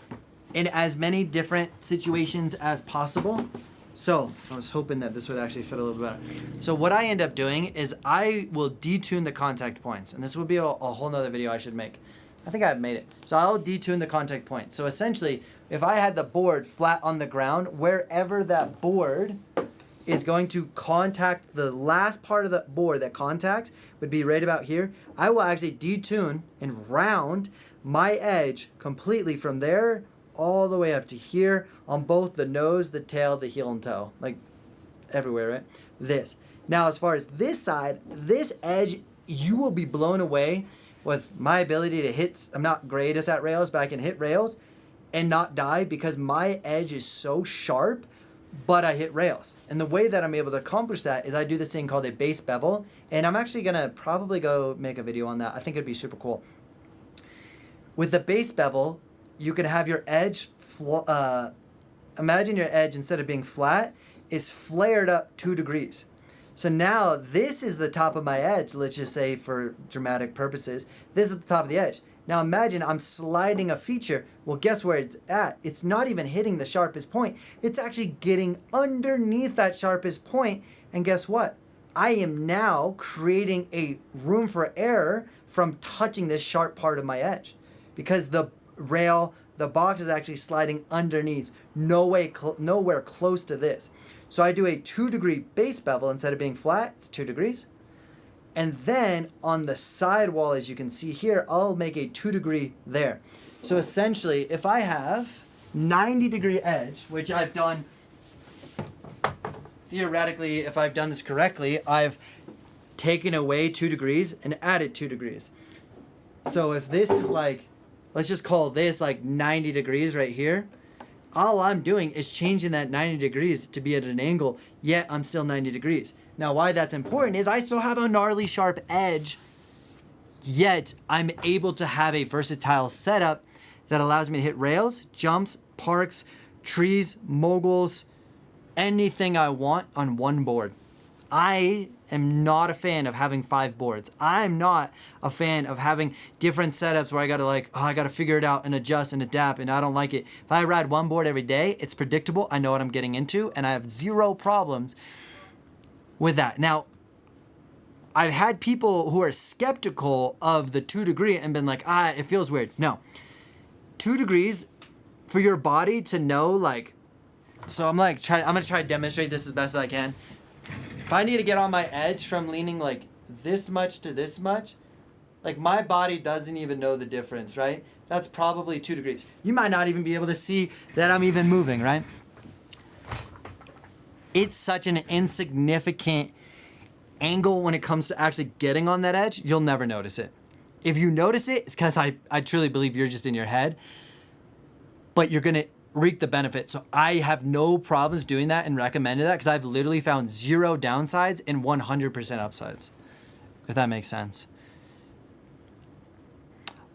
in as many different situations as possible. So I was hoping that this would actually fit a little better. So what I end up doing is I will detune the contact points, and this will be a whole nother video I should make. I think I've made it. So I'll detune the contact points. So essentially, if I had the board flat on the ground, wherever that board is going to contact, the last part of the board that contacts would be right about here. I will actually detune and round my edge completely from there all the way up to here on both the nose, the tail, the heel and toe, like everywhere, right? This. Now, as far as this side, this edge, you will be blown away with my ability to hit. I'm not greatest at rails, but I can hit rails and not die because my edge is so sharp, but I hit rails. And the way that I'm able to accomplish that is I do this thing called a base bevel, and I'm actually gonna probably go make a video on that. I think it'd be super cool. With the base bevel, you can have your edge, imagine your edge, instead of being flat, is flared up 2 degrees. So now this is the top of my edge, let's just say for dramatic purposes, this is the top of the edge. Now imagine I'm sliding a feature. Well, guess where it's at? It's not even hitting the sharpest point. It's actually getting underneath that sharpest point. And guess what? I am now creating a room for error from touching this sharp part of my edge because the rail, the box is actually sliding underneath, nowhere close to this. So I do a 2 degree base bevel instead of being flat, it's 2 degrees. And then on the side wall, as you can see here, I'll make a 2 degree there. So essentially, if I have 90-degree edge, which I've done, theoretically, if I've done this correctly, I've taken away 2 degrees and added 2 degrees. So if this is like, let's just call this like 90 degrees right here. All I'm doing is changing that 90 degrees to be at an angle, yet I'm still 90 degrees. Now, why that's important is I still have a gnarly sharp edge, yet I'm able to have a versatile setup that allows me to hit rails, jumps, parks, trees, moguls, anything I want on one board. I am not a fan of having 5 boards. I'm not a fan of having different setups where I gotta I gotta figure it out and adjust and adapt, and I don't like it. If I ride one board every day, it's predictable. I know what I'm getting into, and I have 0 problems with that. Now, I've had people who are skeptical of the 2 degree and been like, it feels weird. No, 2 degrees for your body to know, like, so I'm gonna try to demonstrate this as best as I can. If I need to get on my edge from leaning like this much to this much, like my body doesn't even know the difference, right? That's probably 2 degrees. You might not even be able to see that I'm even moving, right? It's such an insignificant angle when it comes to actually getting on that edge, you'll never notice it. If you notice it, it's because I truly believe you're just in your head. But you're gonna reap the benefit. So I have no problems doing that and recommended that because I've literally found 0 downsides and 100% upsides, if that makes sense.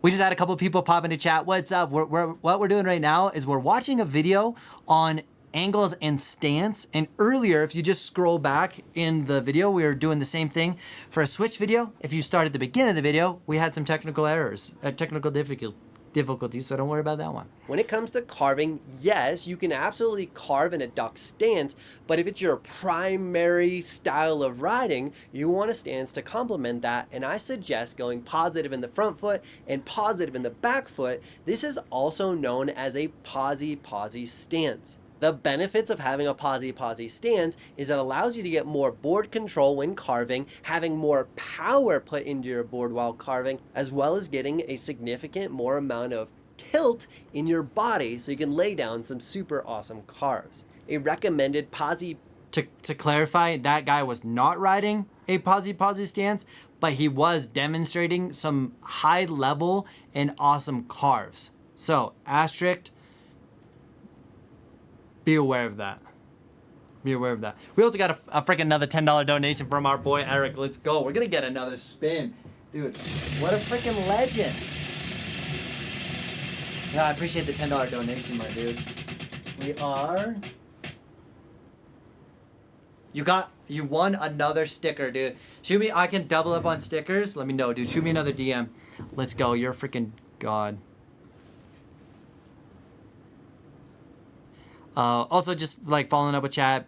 We just had a couple of people pop into chat. What's up? What we're doing right now is we're watching a video on angles and stance. And earlier, if you just scroll back in the video, we were doing the same thing for a switch video. If you start at the beginning of the video, we had some technical errors, technical difficulties, so don't worry about that one. When it comes to carving, yes, you can absolutely carve in a duck stance, but if it's your primary style of riding, you want a stance to complement that, and I suggest going positive in the front foot and positive in the back foot. This is also known as a posy-posy stance. The benefits of having a posy-posy stance is it allows you to get more board control when carving, having more power put into your board while carving, as well as getting a significant more amount of tilt in your body so you can lay down some super awesome carves. A recommended posy... To clarify, that guy was not riding a posy-posy stance, but he was demonstrating some high level and awesome carves. So, asterisk, be aware of that. Be aware of that. We also got a freaking another $10 donation from our boy Eric. Let's go. We're gonna get another spin. Dude, what a freaking legend. Yeah, I appreciate the $10 donation, my dude. We are... You won another sticker, dude. Shoot me, I can double up on stickers. Let me know, dude. Shoot me another DM. Let's go. You're a freaking god. Also, just like following up with chat,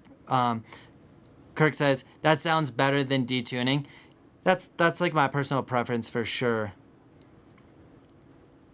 Kirk says that sounds better than detuning. That's like my personal preference for sure.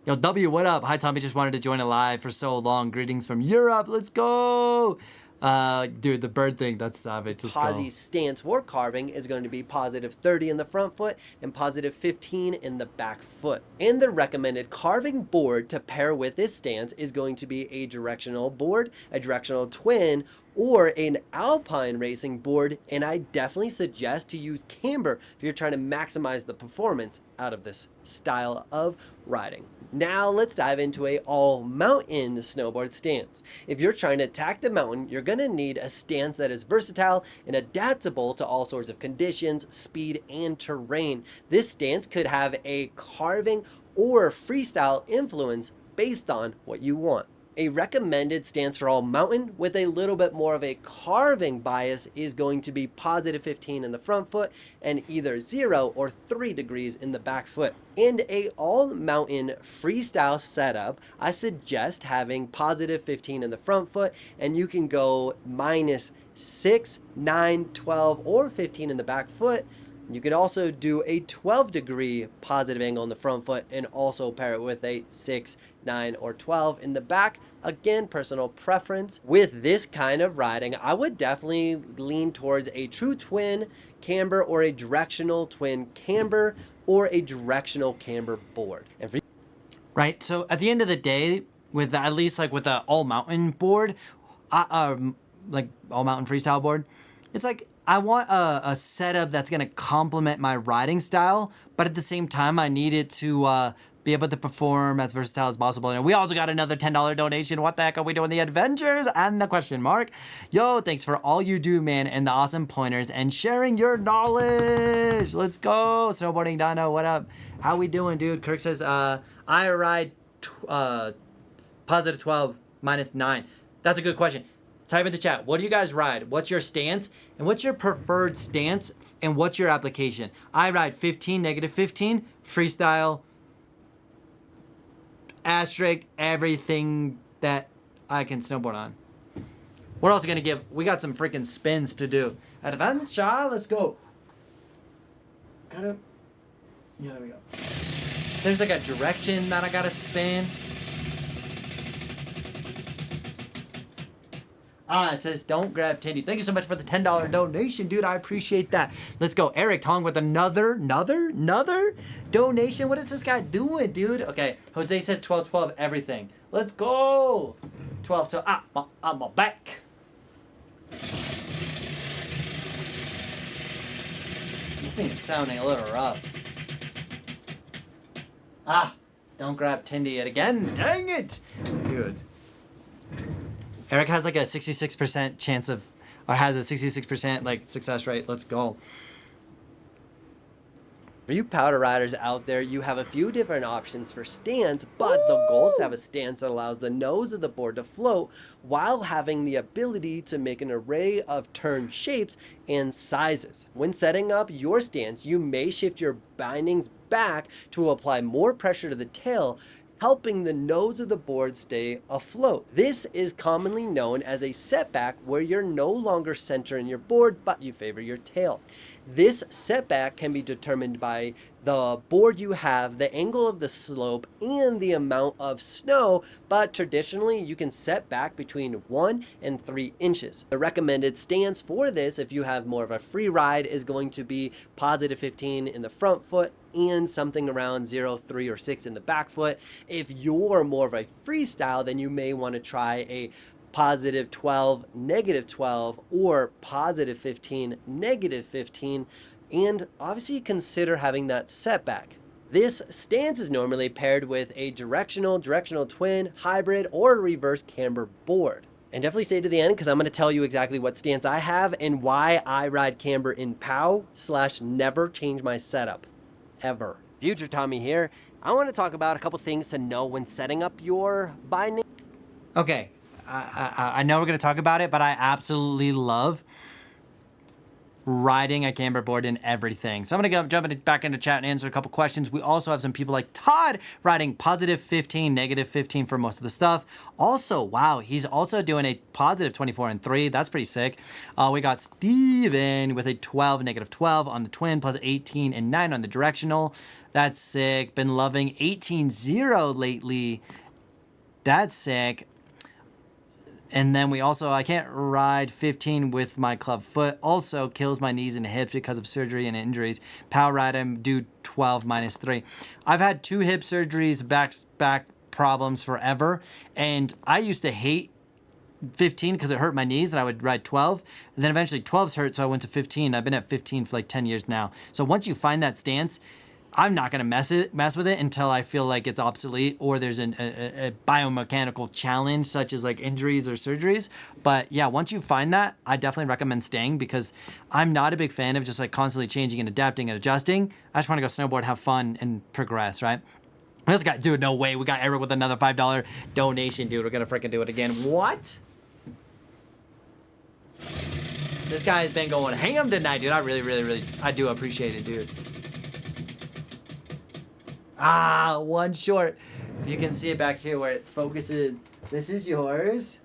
Yo, W, what up? Hi, Tommy. Just wanted to join a live for so long. Greetings from Europe. Let's go. Dude, the bird thing, that's savage. Let's posy go. stance for carving is going to be positive 30 in the front foot and positive 15 in the back foot. And the recommended carving board to pair with this stance is going to be a directional board, a directional twin, or an alpine racing board, and I definitely suggest to use camber if you're trying to maximize the performance out of this style of riding. Now let's dive into a all mountain snowboard stance. If you're trying to attack the mountain, you're gonna need a stance that is versatile and adaptable to all sorts of conditions, speed, and terrain. This stance could have a carving or freestyle influence based on what you want. A recommended stance for all mountain with a little bit more of a carving bias is going to be positive 15 in the front foot and either 0 or 3 degrees in the back foot. And a all mountain freestyle setup, I suggest having positive 15 in the front foot, and you can go minus 6, 9, 12, or 15 in the back foot. You can also do a 12-degree positive angle in the front foot and also pair it with a 6, 9, or 12 in the back. Again, personal preference. With this kind of riding, I would definitely lean towards a true twin camber or a directional twin camber or a directional camber board. And for Right, so at the end of the day, with at least like with the all mountain board, like all mountain freestyle board, it's like I want a setup that's gonna complement my riding style, but at the same time, I need it to be able to perform as versatile as possible. And we also got another $10 donation. What the heck are we doing? The adventures and the question mark. Yo, thanks for all you do, man, and the awesome pointers and sharing your knowledge. Let's go, snowboarding Dino. What up? How we doing, dude? Kirk says, I ride positive 12 minus 9. That's a good question. Type in the chat. What do you guys ride? What's your stance? And what's your preferred stance? And what's your application? I ride 15, negative 15, freestyle, asterisk, everything that I can snowboard on. What else are gonna give? We got some freaking spins to do. Adventure, let's go. Yeah, there we go. There's like a direction that I gotta spin. It says don't grab Tindy. Thank you so much for the $10 donation, dude. I appreciate that. Let's go. Eric Tong with another donation. What is this guy doing, dude? Okay, Jose says 12-12 everything. Let's go. 12-12. I'm back. This thing is sounding a little rough. Don't grab Tindy yet again. Dang it, dude. Eric has like a 66% chance of, or has a 66% like success rate. Let's go. For you powder riders out there, you have a few different options for stance, but the goal is to have a stance that allows the nose of the board to float while having the ability to make an array of turn shapes and sizes. When setting up your stance, you may shift your bindings back to apply more pressure to the tail, helping the nose of the board stay afloat. This is commonly known as a setback, where you're no longer centering your board, but you favor your tail. This setback can be determined by the board you have, the angle of the slope, and the amount of snow, but traditionally you can set back between 1 and 3 inches. The recommended stance for this, if you have more of a free ride, is going to be positive 15 in the front foot and something around 0, 3, or 6 in the back foot. If you're more of a freestyle, then you may want to try a positive 12, negative 12, or positive 15, negative 15, and obviously consider having that setback. This stance is normally paired with a directional twin, hybrid, or reverse camber board. And definitely stay to the end, because I'm going to tell you exactly what stance I have and why I ride camber in POW/never change my setup, ever. Future Tommy here. I want to talk about a couple things to know when setting up your binding. Okay, I know we're going to talk about it, but I absolutely love riding a camber board in everything. So I'm going to jump back into chat and answer a couple questions. We also have some people like Todd riding positive 15, negative 15 for most of the stuff. Also, wow, he's also doing a positive 24 and 3. That's pretty sick. We got Steven with a 12, negative 12 on the twin, plus 18 and 9 on the directional. That's sick. Been loving 18-0 lately. That's sick. And then we also, I can't ride 15 with my club foot. Also kills my knees and hips because of surgery and injuries. Power ride him, do 12 minus 3. I've had 2 hip surgeries, back problems forever. And I used to hate 15 because it hurt my knees, and I would ride 12. And then eventually 12's hurt, so I went to 15. I've been at 15 for like 10 years now. So once you find that stance, I'm not gonna mess with it until I feel like it's obsolete or there's a biomechanical challenge, such as like injuries or surgeries. But yeah, once you find that, I definitely recommend staying, because I'm not a big fan of just like constantly changing and adapting and adjusting. I just want to go snowboard, have fun, and progress, right? This guy, dude, no way. We got Eric with another $5 donation, dude. We're gonna freaking do it again. What? This guy has been going ham tonight, dude. I really, I do appreciate it, dude. Ah, one short. You can see it back here where it focuses. This is yours.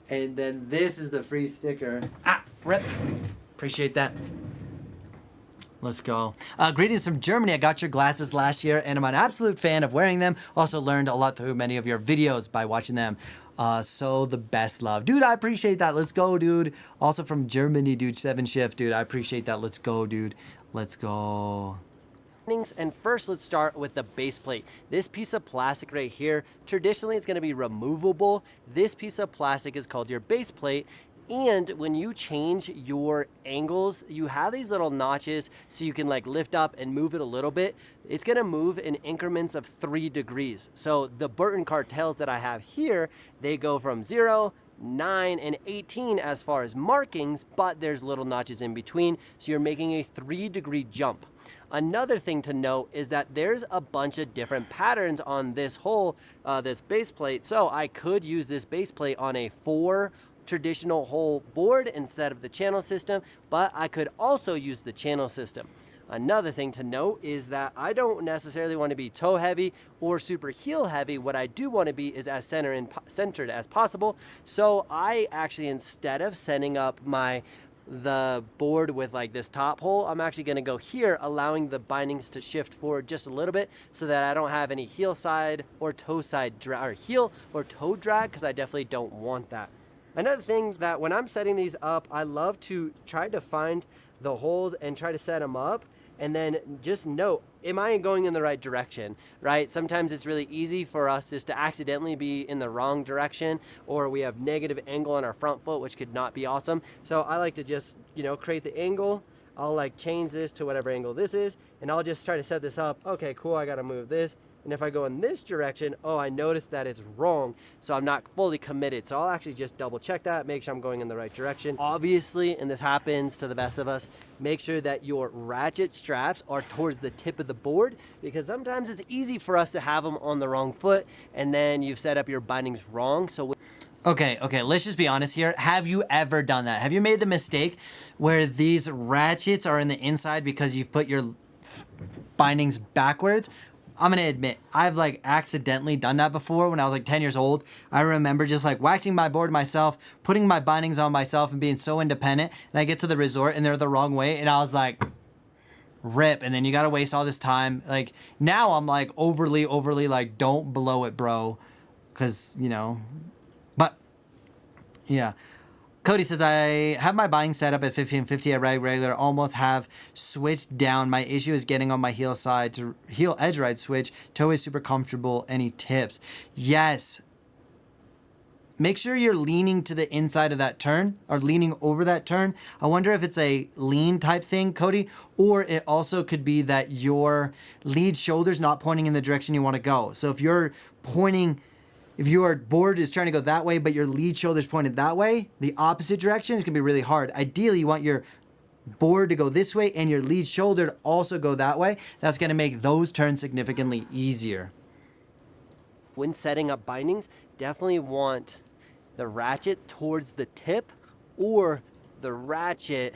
And then this is the free sticker. Ah, rip. Appreciate that. Let's go. Greetings from Germany. I got your glasses last year, and I'm an absolute fan of wearing them. Also learned a lot through many of your videos by watching them. So the best love. Dude, I appreciate that. Let's go, dude. Also from Germany, dude. 7 Shift, dude. I appreciate that. Let's go, dude. Let's go. And first, let's start with the base plate. This piece of plastic right here, traditionally it's going to be removable. This piece of plastic is called your base plate. And when you change your angles, you have these little notches so you can like lift up and move it a little bit. It's going to move in increments of 3 degrees. So the Burton cartels that I have here, they go from 0, 9, and 18 as far as markings, but there's little notches in between. So you're making a 3-degree jump. Another thing to note is that there's a bunch of different patterns on this hole, this base plate. So I could use this base plate on a 4 traditional hole board instead of the channel system, but I could also use the channel system. Another thing to note is that I don't necessarily want to be toe heavy or super heel heavy. What I do want to be is as centered as possible. So I actually, instead of setting up the board with like this top hole, I'm actually going to go here, allowing the bindings to shift forward just a little bit so that I don't have any heel side or toe side drag, or heel or toe drag, because I definitely don't want that. Another thing that when I'm setting these up, I love to try to find the holes and try to set them up, and then just note, am I going in the right direction, right? Sometimes it's really easy for us just to accidentally be in the wrong direction, or we have negative angle on our front foot, which could not be awesome. So I like to just, create the angle I'll like change this to whatever angle this is, and I'll just try to set this up. Okay, cool, I gotta move this. And if I go in this direction, oh, I notice that it's wrong, so I'm not fully committed. So I'll actually just double check that, make sure I'm going in the right direction. Obviously, and this happens to the best of us, make sure that your ratchet straps are towards the tip of the board, because sometimes it's easy for us to have them on the wrong foot, and then you've set up your bindings wrong. So Okay, let's just be honest here. Have you ever done that? Have you made the mistake where these ratchets are in the inside because you've put your bindings backwards? I'm gonna admit, I've like accidentally done that before when I was like 10 years old. I remember just like waxing my board myself, putting my bindings on myself and being so independent. And I get to the resort and they're the wrong way. And I was like, rip. And then you gotta waste all this time. Like now I'm like overly like, don't blow it, bro. Cause you know, but yeah. Cody says, I have my binding set up at 50 at regular, almost have switched down. My issue is getting on my heel side to heel edge ride switch. Toe is super comfortable. Any tips? Yes. Make sure you're leaning to the inside of that turn or leaning over that turn. I wonder if it's a lean type thing, Cody, or it also could be that your lead shoulder's not pointing in the direction you want to go. So if you're pointing... If your board is trying to go that way, but your lead shoulder's pointed that way, the opposite direction is gonna be really hard. Ideally, you want your board to go this way and your lead shoulder to also go that way. That's gonna make those turns significantly easier. When setting up bindings, definitely want the ratchet towards the tip, or the ratchet,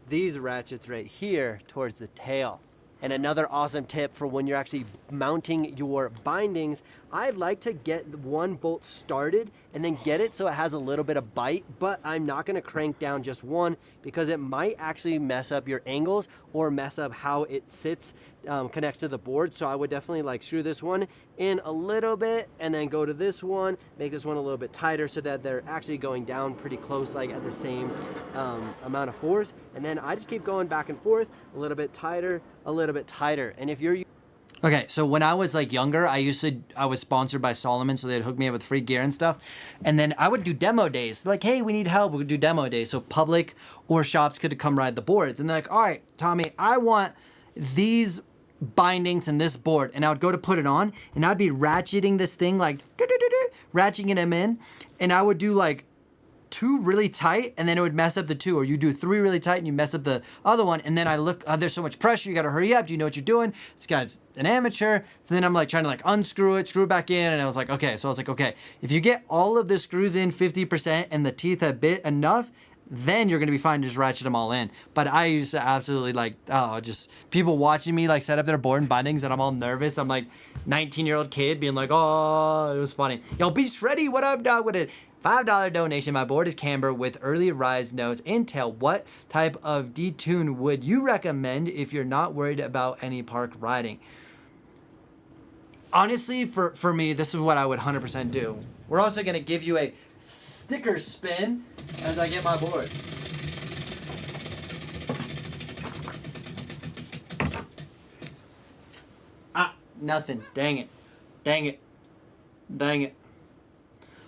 these ratchets right here, towards the tail. And another awesome tip for when you're actually mounting your bindings, I'd like to get one bolt started and then get it so it has a little bit of bite, but I'm not gonna crank down just one because it might actually mess up your angles or mess up how it sits, connects to the board. So I would definitely like screw this one in a little bit and then go to this one, make this one a little bit tighter so that they're actually going down pretty close, like at the same amount of force. And then I just keep going back and forth, a little bit tighter, a little bit tighter. And if you're... Okay, so when I was like younger, I was sponsored by Solomon, so they'd hook me up with free gear and stuff. And then I would do demo days. Like, hey, we need help. We would do demo days. So public or shops could come ride the boards. And they're like, all right, Tommy, I want these bindings and this board. And I would go to put it on, and I'd be ratcheting this thing, like, ratcheting them in. And I would do like 2 really tight, and then it would mess up the 2, or you do 3 really tight and you mess up the other one. And then I look, there's so much pressure, you gotta hurry up. Do you know what you're doing? This guy's an amateur. So then I'm like trying to like unscrew it, screw it back in. And I was like, okay. So I was like, okay, if you get all of the screws in 50% and the teeth have bit enough, then you're gonna be fine to just ratchet them all in. But I used to absolutely like, just people watching me like set up their board and bindings, and I'm all nervous. I'm like 19-year-old kid being like, oh, it was funny. Yo, Beast Ready, what up, dog? With it? $5 donation. My board is camber with early rise nose and tail. What type of detune would you recommend if you're not worried about any park riding? Honestly, for me, this is what I would 100% do. We're also gonna give you a sticker spin as I get my board. Nothing. Dang it. Dang it. Dang it.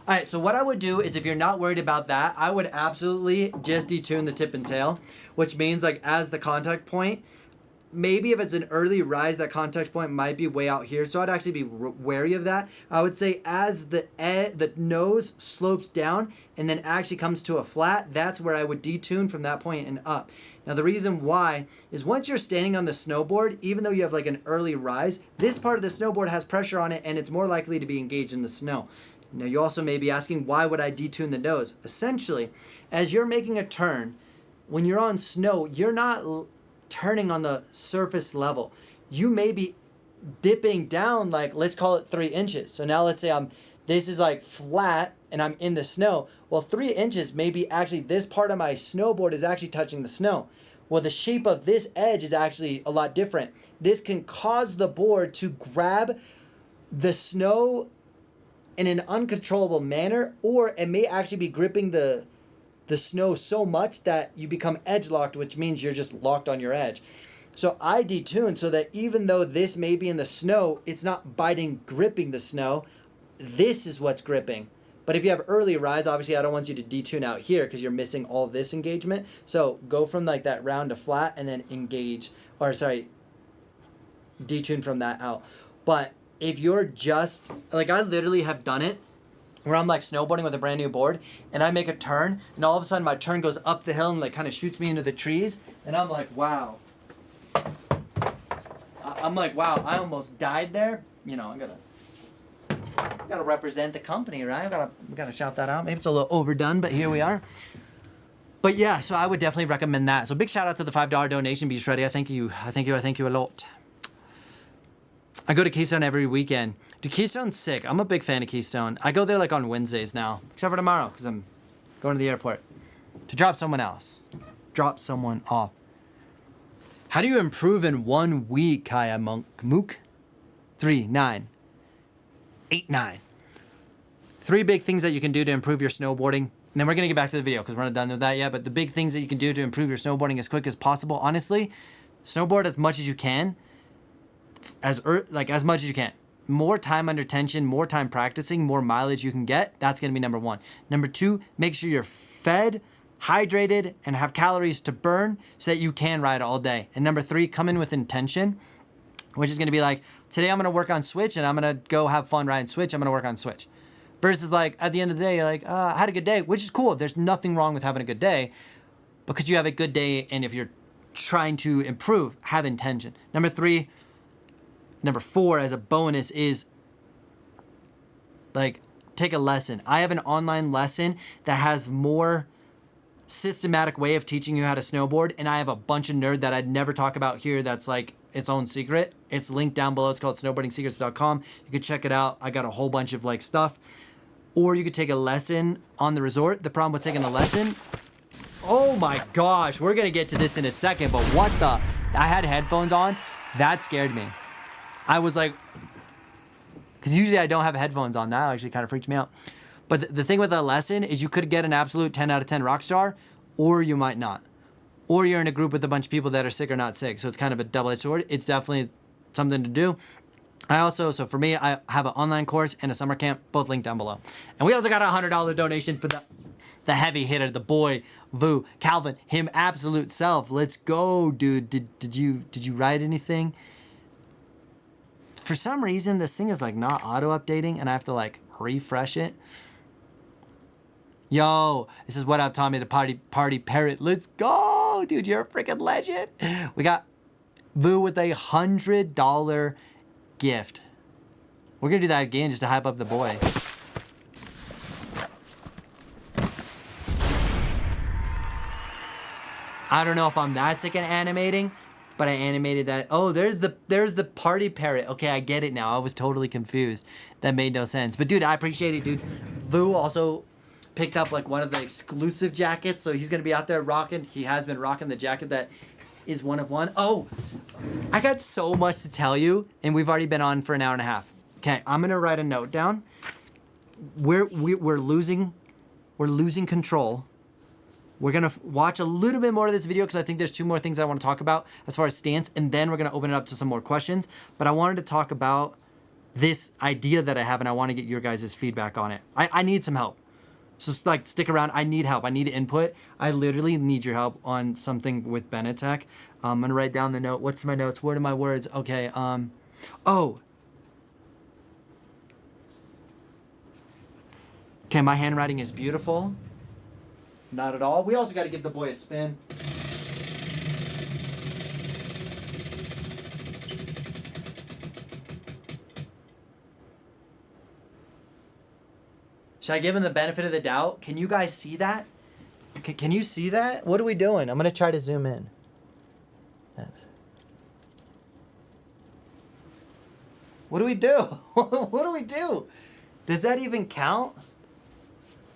All right, so what I would do is, if you're not worried about that, I would absolutely just detune the tip and tail, which means like as the contact point, maybe if it's an early rise, that contact point might be way out here. So I'd actually be wary of that. I would say as the nose slopes down and then actually comes to a flat, that's where I would detune from that point and up. Now the reason why is once you're standing on the snowboard, even though you have like an early rise, this part of the snowboard has pressure on it and it's more likely to be engaged in the snow. Now you also may be asking, why would I detune the nose? Essentially, as you're making a turn, when you're on snow, you're not turning on the surface level. You may be dipping down, like, let's call it 3 inches. So now let's say this is like flat and I'm in the snow. Well, 3 inches, maybe actually this part of my snowboard is actually touching the snow. Well, the shape of this edge is actually a lot different. This can cause the board to grab the snow in an uncontrollable manner, or it may actually be gripping the snow so much that you become edge locked, which means you're just locked on your edge. So I detune so that even though this may be in the snow, it's not biting, gripping the snow. This is what's gripping. But if you have early rise, obviously I don't want you to detune out here because you're missing all of this engagement. So go from like that round to flat and then engage, or sorry, detune from that out. But if you're just, like I literally have done it where I'm like snowboarding with a brand new board and I make a turn and all of a sudden my turn goes up the hill and like kind of shoots me into the trees and I'm like, wow. I'm like, wow, I almost died there. You know, I gotta represent the company, right? We gotta shout that out. Maybe it's a little overdone, but here we are. But yeah, so I would definitely recommend that. So big shout out to the $5 donation. Be ready. I thank you a lot. I go to Keystone every weekend. Dude, Keystone's sick. I'm a big fan of Keystone. I go there like on Wednesdays now, except for tomorrow because I'm going to the airport to drop someone off. How do you improve in 1 week, Kaya Mook? 3, 9, 8, 9. 3 big things that you can do to improve your snowboarding. And then we're going to get back to the video because we're not done with that yet. But the big things that you can do to improve your snowboarding as quick as possible. Honestly, snowboard as much as you can. As much as you can. More time under tension, more time practicing, more mileage you can get. That's going to be number 1. Number 2, make sure you're fed, hydrated, and have calories to burn so that you can ride all day. And number 3, come in with intention, which is going to be like, today I'm going to work on switch and I'm going to go have fun riding switch. I'm going to work on switch. Versus like at the end of the day, you're like, I had a good day, which is cool. There's nothing wrong with having a good day because you have a good day. And if you're trying to improve, have intention. Number 4 as a bonus is like, take a lesson. I have an online lesson that has more systematic way of teaching you how to snowboard. And I have a bunch of nerd that I'd never talk about here. That's like its own secret. It's linked down below. It's called snowboardingsecrets.com. You could check it out. I got a whole bunch of like stuff. Or you could take a lesson on the resort. The problem with taking a lesson, oh my gosh, we're gonna get to this in a second, but what the, I had headphones on. That scared me. I was like, because usually I don't have headphones on. That actually kind of freaked me out. But the thing with a lesson is you could get an absolute 10 out of 10 rock star, or you might not. Or you're in a group with a bunch of people that are sick or not sick. So it's kind of a double-edged sword. It's definitely something to do. So for me, I have an online course and a summer camp, both linked down below. And we also got a $100 donation for the heavy hitter, the boy, Vu, Calvin, him absolute self. Let's go, dude. Did you write anything? For some reason, this thing is like not auto-updating and I have to like refresh it. Yo, this is what up, Tommy, the party parrot. Let's go, dude. You're a freaking legend. We got Vu with a $100 gift. We're gonna do that again just to hype up the boy. I don't know if I'm that sick at animating, but I animated that. Oh, there's the party parrot. Okay, I get it now. I was totally confused. That made no sense. But dude, I appreciate it, dude. Vu also picked up like one of the exclusive jackets, so he's gonna be out there rocking. He has been rocking the jacket that is one of one. Oh, I got so much to tell you, and we've already been on for an hour and a half. Okay, I'm gonna write a note down. We're losing control. We're gonna watch a little bit more of this video because I think there's 2 more things I want to talk about as far as stance, and then we're gonna open it up to some more questions. But I wanted to talk about this idea that I have, and I want to get your guys' feedback on it. I need some help. So like, stick around. I need help. I need input. I literally need your help on something with BENETEK. I'm gonna write down the note. What's my notes? What are my words? Okay. Oh. Okay, my handwriting is beautiful. Not at all. We also got to give the boy a spin. Should I give him the benefit of the doubt? Can you guys see that? Can you see that? What are we doing? I'm going to try to zoom in. Yes. What do we do? What do we do? Does that even count?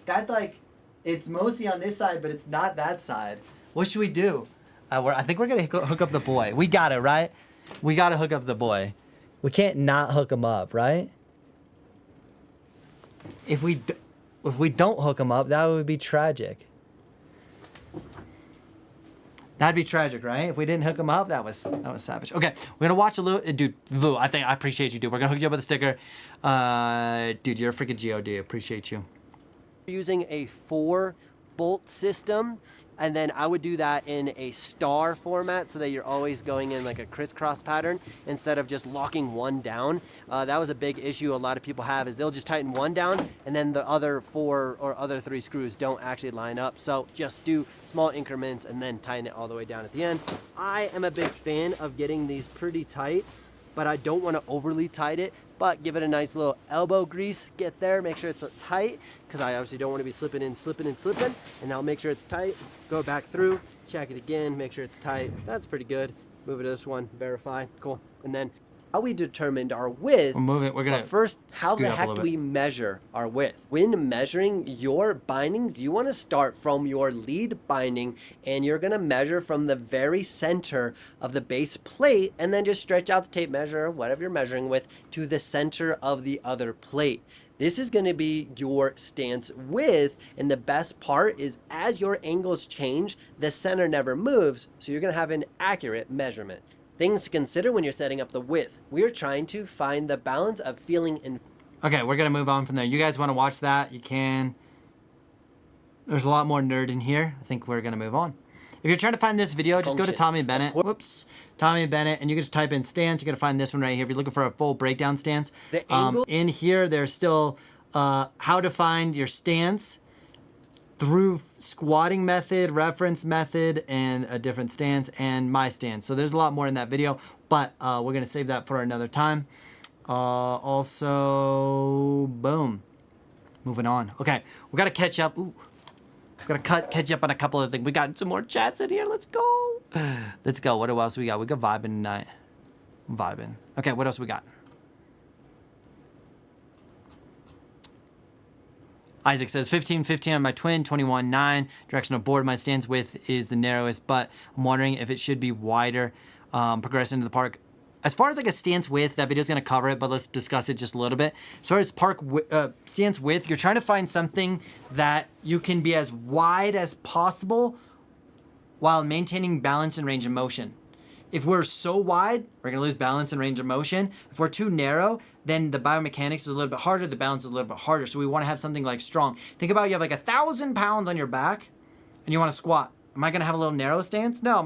That like, it's mostly on this side, but it's not that side. What should we do? I think we're going to hook up the boy. We got it, right? We got to hook up the boy. We can't not hook him up, right? If we don't hook him up, that would be tragic. That'd be tragic, right? If we didn't hook him up, that was savage. Okay, we're gonna watch a little, dude. Vu, I appreciate you, dude. We're gonna hook you up with a sticker. Dude, you're a freaking God. Appreciate you. using a 4-bolt system, and then I would do that in a star format so that you're always going in like a crisscross pattern instead of just locking one down. That was a big issue a lot of people have, is they'll just tighten one down and then the other 4 or other 3 screws don't actually line up. So just do small increments and then tighten it all the way down at the end. I am a big fan of getting these pretty tight, but I don't want to overly tight it, but give it a nice little elbow grease. Get there, make sure it's tight, because I obviously don't want to be slipping, and I'll make sure it's tight, go back through, check it again, make sure it's tight. That's pretty good. Move it to this one, verify, cool. And then how we determined our width. We'll move it, we're gonna first, how scoot the up a heck little do we measure our width? When measuring your bindings, you want to start from your lead binding, and you're going to measure from the very center of the base plate, and then just stretch out the tape measure, whatever you're measuring with, to the center of the other plate. This is going to be your stance width, and the best part is as your angles change, the center never moves, so you're going to have an accurate measurement. Things to consider when you're setting up the width. We're trying to find the balance of feeling in. Okay, we're gonna move on from there. You guys want to watch that? You can. There's a lot more nerd in here. I think we're gonna move on. If you're trying to find this video, just go to Tommy Bennett. Whoops, Tommy Bennett, and you can just type in stance. You're gonna find this one right here. If you're looking for a full breakdown stance, The angle. in here there's still how to find your stance through squatting method, reference method, and a different stance, and my stance. So there's a lot more in that video, but we're gonna save that for another time. Also, boom, moving on. Okay, we gotta catch up. Ooh, we gotta catch up on a couple of things. We got some more chats in here. Let's go. Let's go. What else we got? We got vibing tonight. Vibing. Okay, what else we got? Isaac says 15-15 on my twin, 21-9. Directional board, my stance width is the narrowest, but I'm wondering if it should be wider. Progress into the park. As far as like a stance width, that video's gonna cover it, but let's discuss it just a little bit. As far as stance width, you're trying to find something that you can be as wide as possible while maintaining balance and range of motion. If we're so wide, we're gonna lose balance and range of motion. If we're too narrow, then the biomechanics is a little bit harder, the balance is a little bit harder. So we wanna have something like strong. Think about you have like 1,000 pounds on your back and you wanna squat. Am I gonna have a little narrow stance? No, I'm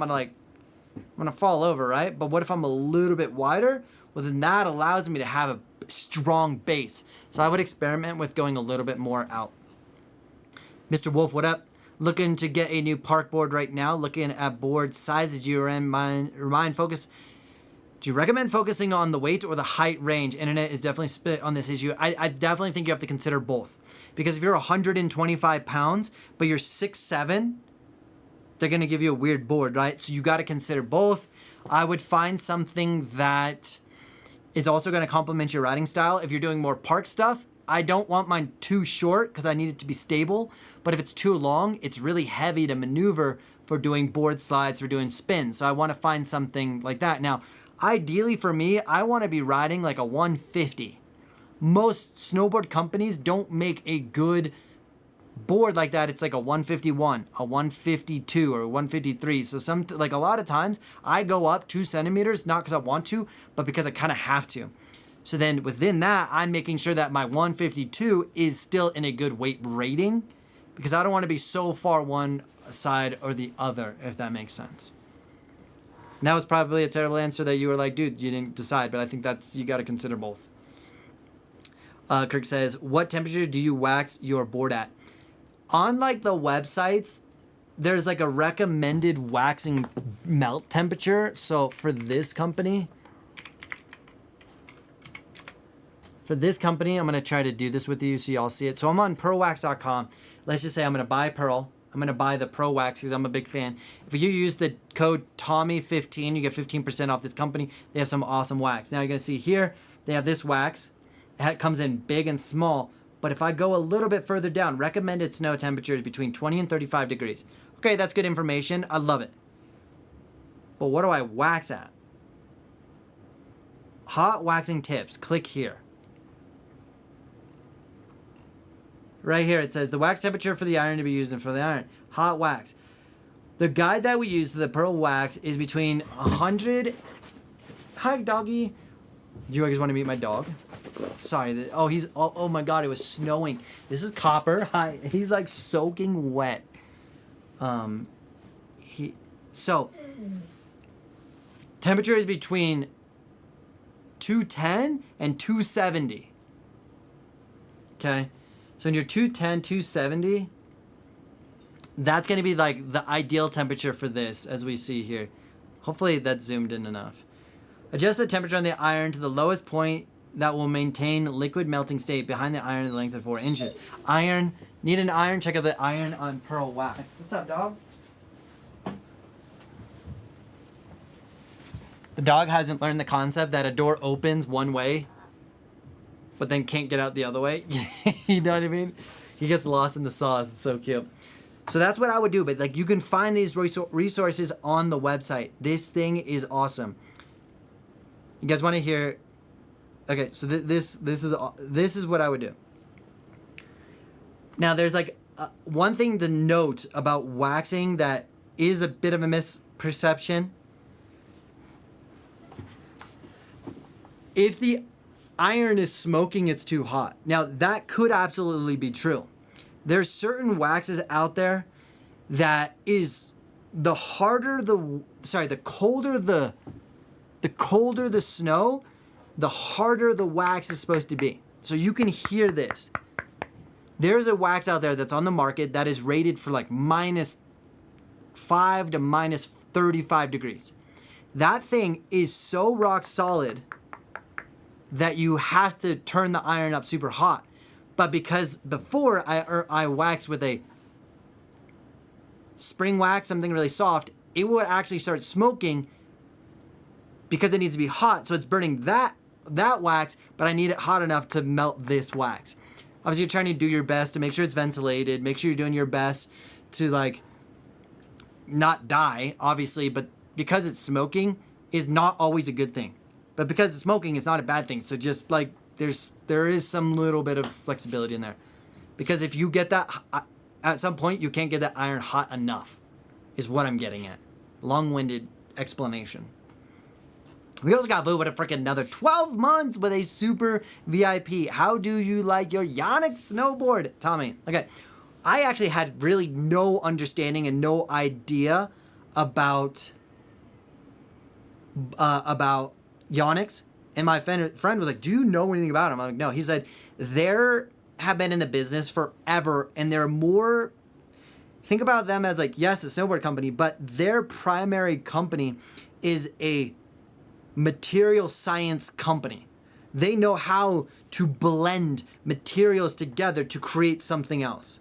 gonna fall over, right? But what if I'm a little bit wider? Well, then that allows me to have a strong base. So I would experiment with going a little bit more out. Mr. Wolf, what up? Looking to get a new park board right now. Looking at board sizes. Do you recommend focusing on the weight or the height range? Internet is definitely split on this issue. I definitely think you have to consider both. Because if you're 125 pounds, but you're 6'7", they're going to give you a weird board, right? So you got to consider both. I would find something that is also going to complement your riding style. If you're doing more park stuff, I don't want mine too short because I need it to be stable. But if it's too long, it's really heavy to maneuver for doing board slides, for doing spins. So I want to find something like that. Now, ideally for me, I want to be riding like a 150. Most snowboard companies don't make a good board like that. It's like a 151, a 152, or a 153. So like a lot of times I go up 2 centimeters, not because I want to, but because I kind of have to. So then within that, I'm making sure that my 152 is still in a good weight rating, because I don't want to be so far one side or the other, if that makes sense. And that was probably a terrible answer that you were like, dude, you didn't decide, but I think you got to consider both. Kirk says, what temperature do you wax your board at? On like the websites, there's like a recommended waxing melt temperature. So for this company, I'm going to try to do this with you so y'all see it. So I'm on pearlwax.com. Let's just say I'm going to buy Pearl. I'm going to buy the Pro Wax because I'm a big fan. If you use the code TOMMY15, you get 15% off this company. They have some awesome wax. Now you're going to see here, they have this wax. It comes in big and small. But if I go a little bit further down, recommended snow temperature is between 20 and 35 degrees. Okay, that's good information. I love it. But what do I wax at? Hot waxing tips. Click here. Right here it says the wax temperature for the iron to be used and for the iron. Hot wax. The guide that we use, the Pearl Wax, is between 100... Hi, doggy. You guys want to meet my dog? Sorry. Oh, oh my God, it was snowing. This is Copper. Hi. He's like soaking wet. So temperature is between 210 and 270. Okay. So when you're 210, 270, that's going to be like the ideal temperature for this, as we see here. Hopefully that's zoomed in enough. Adjust the temperature on the iron to the lowest point that will maintain liquid melting state behind the iron at the length of 4 inches. Iron, need an iron? Check out the iron on pearl wax. What's up, dog? The dog hasn't learned the concept that a door opens one way, but then can't get out the other way. You know what I mean? He gets lost in the sauce. It's so cute. So that's what I would do. But like, you can find these resources on the website. This thing is awesome. You guys want to hear? Okay, so this is what I would do. Now, there's like one thing to note about waxing that is a bit of a misperception. If the iron is smoking, it's too hot. Now, that could absolutely be true. There's certain waxes out there that is the colder the snow, the harder the wax is supposed to be. So you can hear this. There's a wax out there that's on the market that is rated for like -5 to -35 degrees. That thing is so rock solid that you have to turn the iron up super hot. But because before I waxed with a spring wax, something really soft, it would actually start smoking because it needs to be hot. So it's burning that wax, but I need it hot enough to melt this wax. Obviously, you're trying to do your best to make sure it's ventilated, make sure you're doing your best to like not die, obviously, but because it's smoking is not always a good thing. But because it's smoking, it's not a bad thing. So just like there is some little bit of flexibility in there. Because if you get that, at some point, you can't get that iron hot enough, is what I'm getting at. Long-winded explanation. We also got Vu with a freaking another 12 months with a super VIP. How do you like your Yannick snowboard? Tommy. Okay. I actually had really no understanding and no idea about Yannick's. And my friend was like, do you know anything about him? I'm like, no. He said, they have been in the business forever, and they're more, think about them as like, yes, a snowboard company, but their primary company is a material science company. They know how to blend materials together to create something else.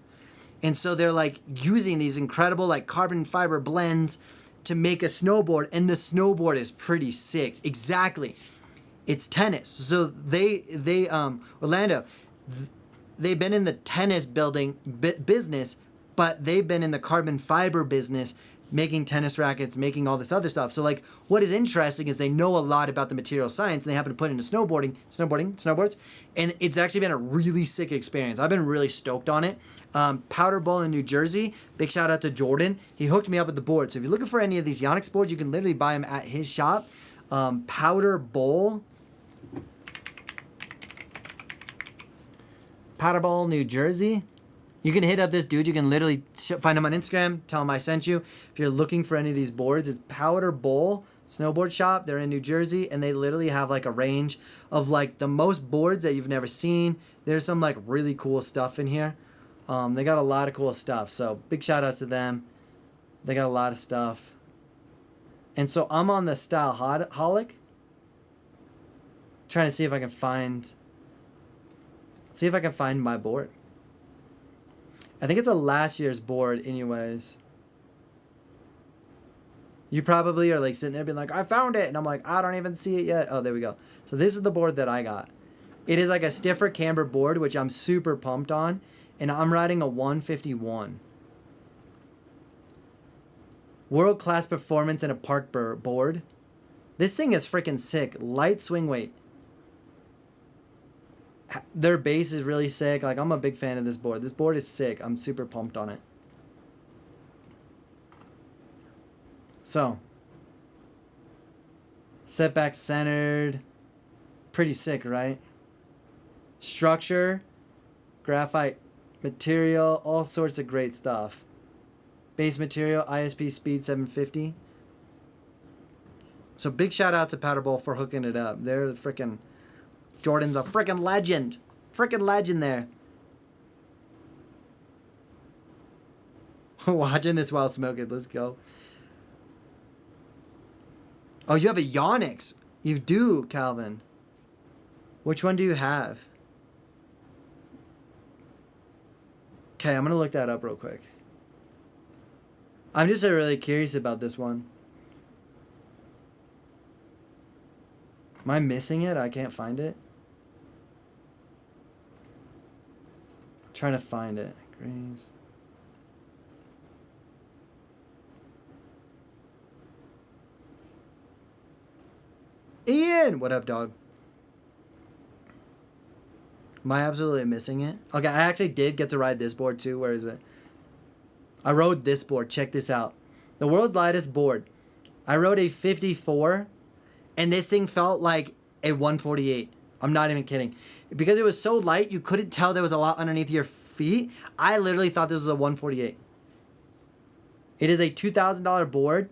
And so they're like using these incredible like carbon fiber blends to make a snowboard, and the snowboard is pretty sick. Exactly. It's tennis. So they Orlando, they've been in the tennis business, but they've been in the carbon fiber business, making tennis rackets, making all this other stuff. So like, what is interesting is they know a lot about the material science, and they happen to put it into snowboards, and it's actually been a really sick experience. I've been really stoked on it. Powder Bowl in New Jersey, big shout out to Jordan. He hooked me up with the board. So if you're looking for any of these Yannick boards, you can literally buy them at his shop. Powder Bowl, New Jersey. You can hit up this dude. You can literally find him on Instagram. Tell him I sent you. If you're looking for any of these boards, it's Powder Bowl Snowboard Shop. They're in New Jersey, and they literally have like a range of like the most boards that you've never seen. There's some like really cool stuff in here. They got a lot of cool stuff. So big shout out to them. They got a lot of stuff. And so I'm on the Styleaholic, trying to see if I can find my board. I think it's a last year's board anyways. You probably are like sitting there being like, I found it. And I'm like, I don't even see it yet. Oh, there we go. So this is the board that I got. It is like a stiffer camber board, which I'm super pumped on. And I'm riding a 151. World-class performance in a park board. This thing is freaking sick. Light swing weight. Their base is really sick. Like, I'm a big fan of this board. This board is sick. I'm super pumped on it. So, setback centered. Pretty sick, right? Structure, graphite material, all sorts of great stuff. Base material, ISP speed 750. So big shout out to Powderball for hooking it up. They're freaking, Jordan's a freaking legend. Freaking legend there. Watching this while smoking. Let's go. Oh, you have a Yonex. You do, Calvin. Which one do you have? Okay, I'm going to look that up real quick. I'm just really curious about this one. Am I missing it? I can't find it. I'm trying to find it. Grace. Ian! What up, dog? Am I absolutely missing it? Okay, I actually did get to ride this board too. Where is it? I rode this board. Check this out. The world's lightest board. I rode a 54, and this thing felt like a 148. I'm not even kidding. Because it was so light, you couldn't tell there was a lot underneath your feet. I literally thought this was a 148. It is a $2,000 board,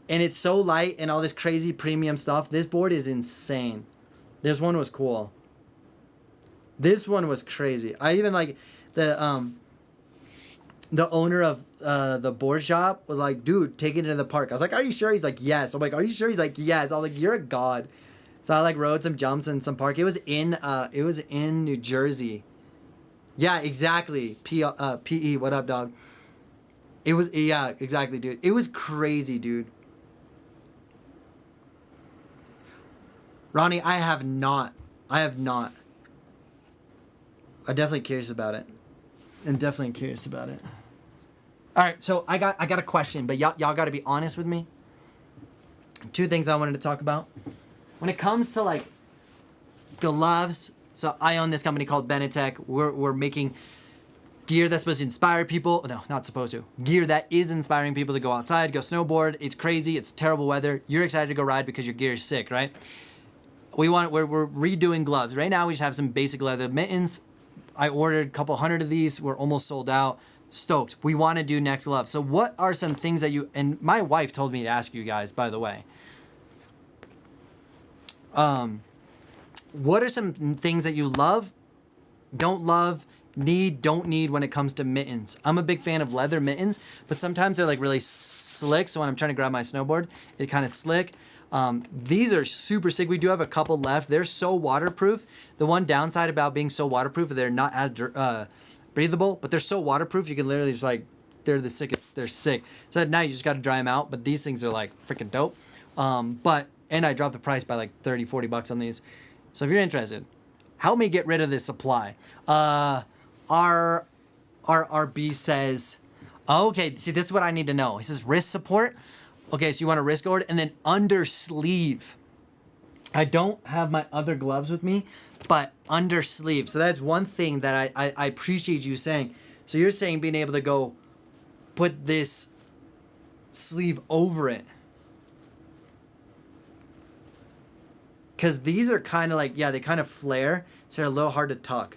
and it's so light and all this crazy premium stuff. This board is insane. This one was cool. This one was crazy. I even like the owner of the board shop was like, dude, take it into the park. I was like, are you sure? He's like, yes. I'm like, are you sure? He's like, yes. I was like, you're a god. So I like rode some jumps in some park. It was in New Jersey. Yeah, exactly. PE. What up, dog? It was, yeah, exactly, dude. It was crazy, dude. Ronnie, I have not. I'm definitely curious about it. All right, so I got a question, but y'all got to be honest with me. Two things I wanted to talk about. When it comes to like gloves, so I own this company called BENETEK. We're making gear that's supposed to inspire people. No, not supposed to. Gear that is inspiring people to go outside, go snowboard. It's crazy. It's terrible weather. You're excited to go ride because your gear is sick, right? We're redoing gloves. Right now we just have some basic leather mittens. I ordered a couple hundred of these. We're almost sold out. Stoked. We want to do next gloves. So what are some things that you, and my wife told me to ask you guys, by the way. What are some things that you love, don't need when it comes to mittens? I'm a big fan of leather mittens, but sometimes they're like really slick. So when I'm trying to grab my snowboard, it's kind of slick. These are super sick. We do have a couple left. They're so waterproof. The one downside about being so waterproof, they're not as breathable, but they're so waterproof. You can literally just like, they're the sickest. They're sick. So at night you just got to dry them out. But these things are like freaking dope. And I dropped the price by like 30, 40 bucks on these. So if you're interested, help me get rid of this supply. Our RB says, oh, okay, see, this is what I need to know. He says wrist support. Okay, so you want a wrist guard and then under sleeve. I don't have my other gloves with me, but under sleeve. So that's one thing that I appreciate you saying. So you're saying being able to go put this sleeve over it. Because these are kind of like, yeah, they kind of flare, so they're a little hard to tuck.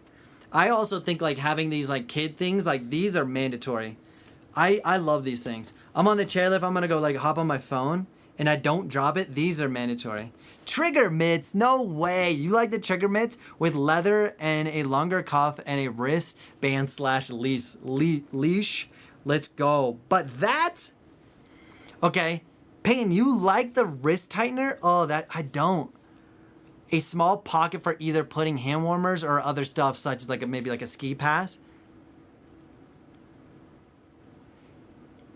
I also think like having these like kid things, like these are mandatory. I love these things. I'm on the chairlift, I'm gonna go like hop on my phone and I don't drop it. These are mandatory. Trigger mitts, no way. You like the trigger mitts with leather and a longer cuff and a wrist band / leash. Let's go. But that, okay, Peyton, you like the wrist tightener? Oh, that I don't. A small pocket for either putting hand warmers or other stuff such as like maybe like a ski pass.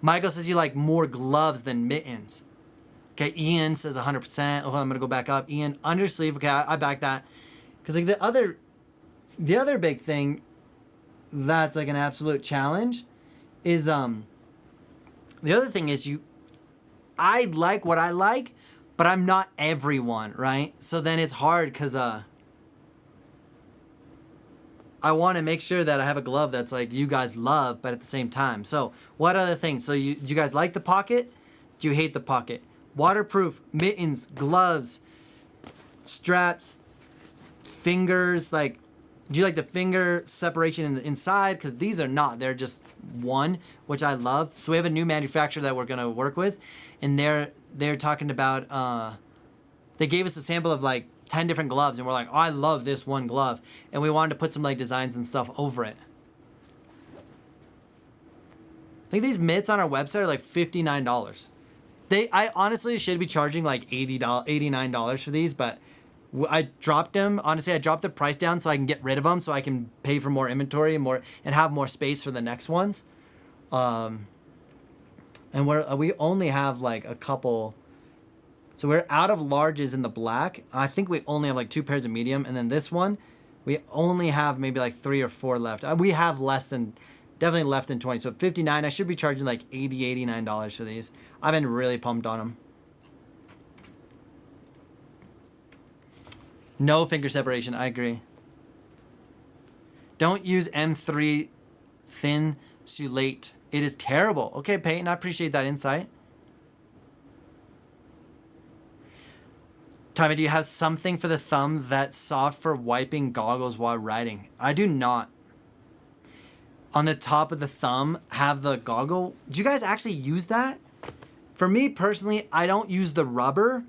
Michael says you like more gloves than mittens. Okay, Ian says 100%. Oh, I'm gonna go back up. Ian, undersleeve. Okay, I back that. Because like the other big thing that's like an absolute challenge is the other thing is I like what I like, but I'm not everyone, right? So then it's hard because I want to make sure that I have a glove that's like you guys love, but at the same time. So what other things? So do you guys like the pocket? Do you hate the pocket? Waterproof, mittens, gloves, straps, fingers, like, do you like the finger separation in the inside? Because these are not. They're just one, which I love. So we have a new manufacturer that we're going to work with. And they're talking about, they gave us a sample of like 10 different gloves. And we're like, oh, I love this one glove. And we wanted to put some like designs and stuff over it. I think these mitts on our website are like $59. I honestly should be charging like $89 for these, but I dropped them. Honestly, I dropped the price down so I can get rid of them, so I can pay for more inventory and have more space for the next ones. And we only have like a couple. So we're out of larges in the black. I think we only have like 2 pairs of medium, and then this one, we only have maybe like 3 or 4 left. We have definitely less than 20. So 59. I should be charging like $89 for these. I've been really pumped on them. No finger separation, I agree. Don't use M3 thin sulate. It is terrible. Okay, Peyton, I appreciate that insight. Tommy, do you have something for the thumb that's soft for wiping goggles while riding? I do not. On the top of the thumb, have the goggle. Do you guys actually use that? For me personally, I don't use the rubber.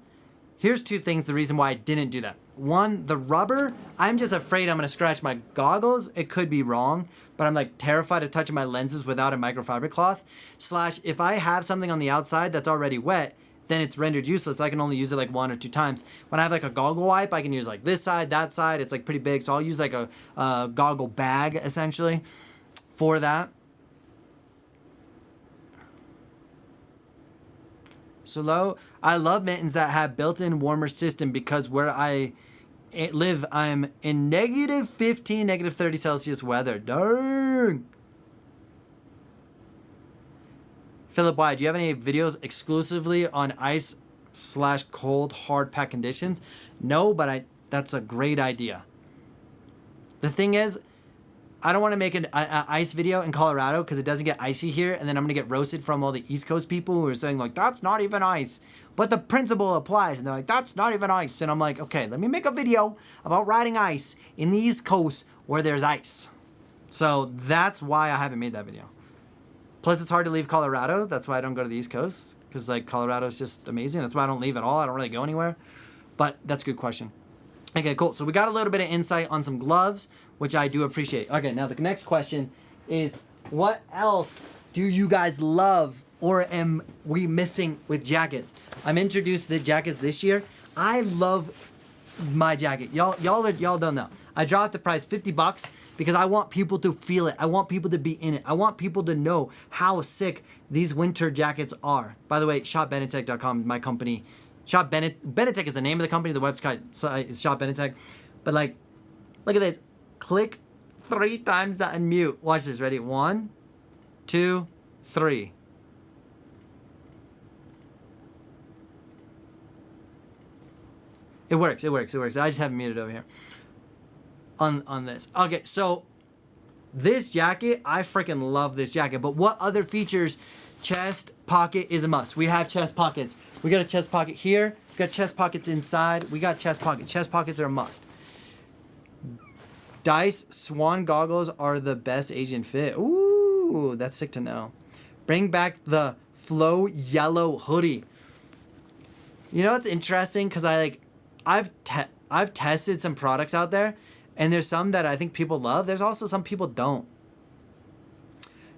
Here's 2 things, the reason why I didn't do that. 1, the rubber, I'm just afraid I'm gonna scratch my goggles. It could be wrong, but I'm like terrified of touching my lenses without a microfiber cloth. / if I have something on the outside that's already wet, then it's rendered useless. I can only use it like 1 or 2 times. When I have like a goggle wipe, I can use like this side, that side. It's like pretty big, so I'll use like a goggle bag essentially for that. So low, I love mittens that have built-in warmer system because where I live, I'm in -15, -30 Celsius weather. Dang. Philip Y, do you have any videos exclusively on ice/cold hard pack conditions? No, but that's a great idea. The thing is, I don't want to make an ice video in Colorado because it doesn't get icy here, and then I'm going to get roasted from all the East Coast people who are saying like, that's not even ice. But the principle applies, and they're like, that's not even ice. And I'm like, okay, let me make a video about riding ice in the East Coast where there's ice. So that's why I haven't made that video. Plus, it's hard to leave Colorado. That's why I don't go to the East Coast, because like Colorado is just amazing. That's why I don't leave at all. I don't really go anywhere. But that's a good question. Okay, cool. So we got a little bit of insight on some gloves, which I do appreciate. Okay, now the next question is, what else do you guys love or am we missing with jackets? I'm introduced to the jackets this year. I love my jacket. Y'all don't know. I dropped the price $50 because I want people to feel it. I want people to be in it. I want people to know how sick these winter jackets are. By the way, shopbenetek.com, my company. BENETEK is the name of the company. The website is Shop BENETEK. But like, look at this. Click 3 times to unmute. Watch this. Ready? 1, 2, 3. It works. It works. It works. I just have it muted over here. On this. Okay, so this jacket, I freaking love this jacket. But what other features? Chest pocket is a must. We have chest pockets. We got a chest pocket here. We got chest pockets inside. We got chest pockets. Chest pockets are a must. Dice Swan goggles are the best Asian fit. Ooh, that's sick to know. Bring back the Flow yellow hoodie. You know what's interesting? Because I've tested some products out there, and there's some that I think people love. There's also some people don't.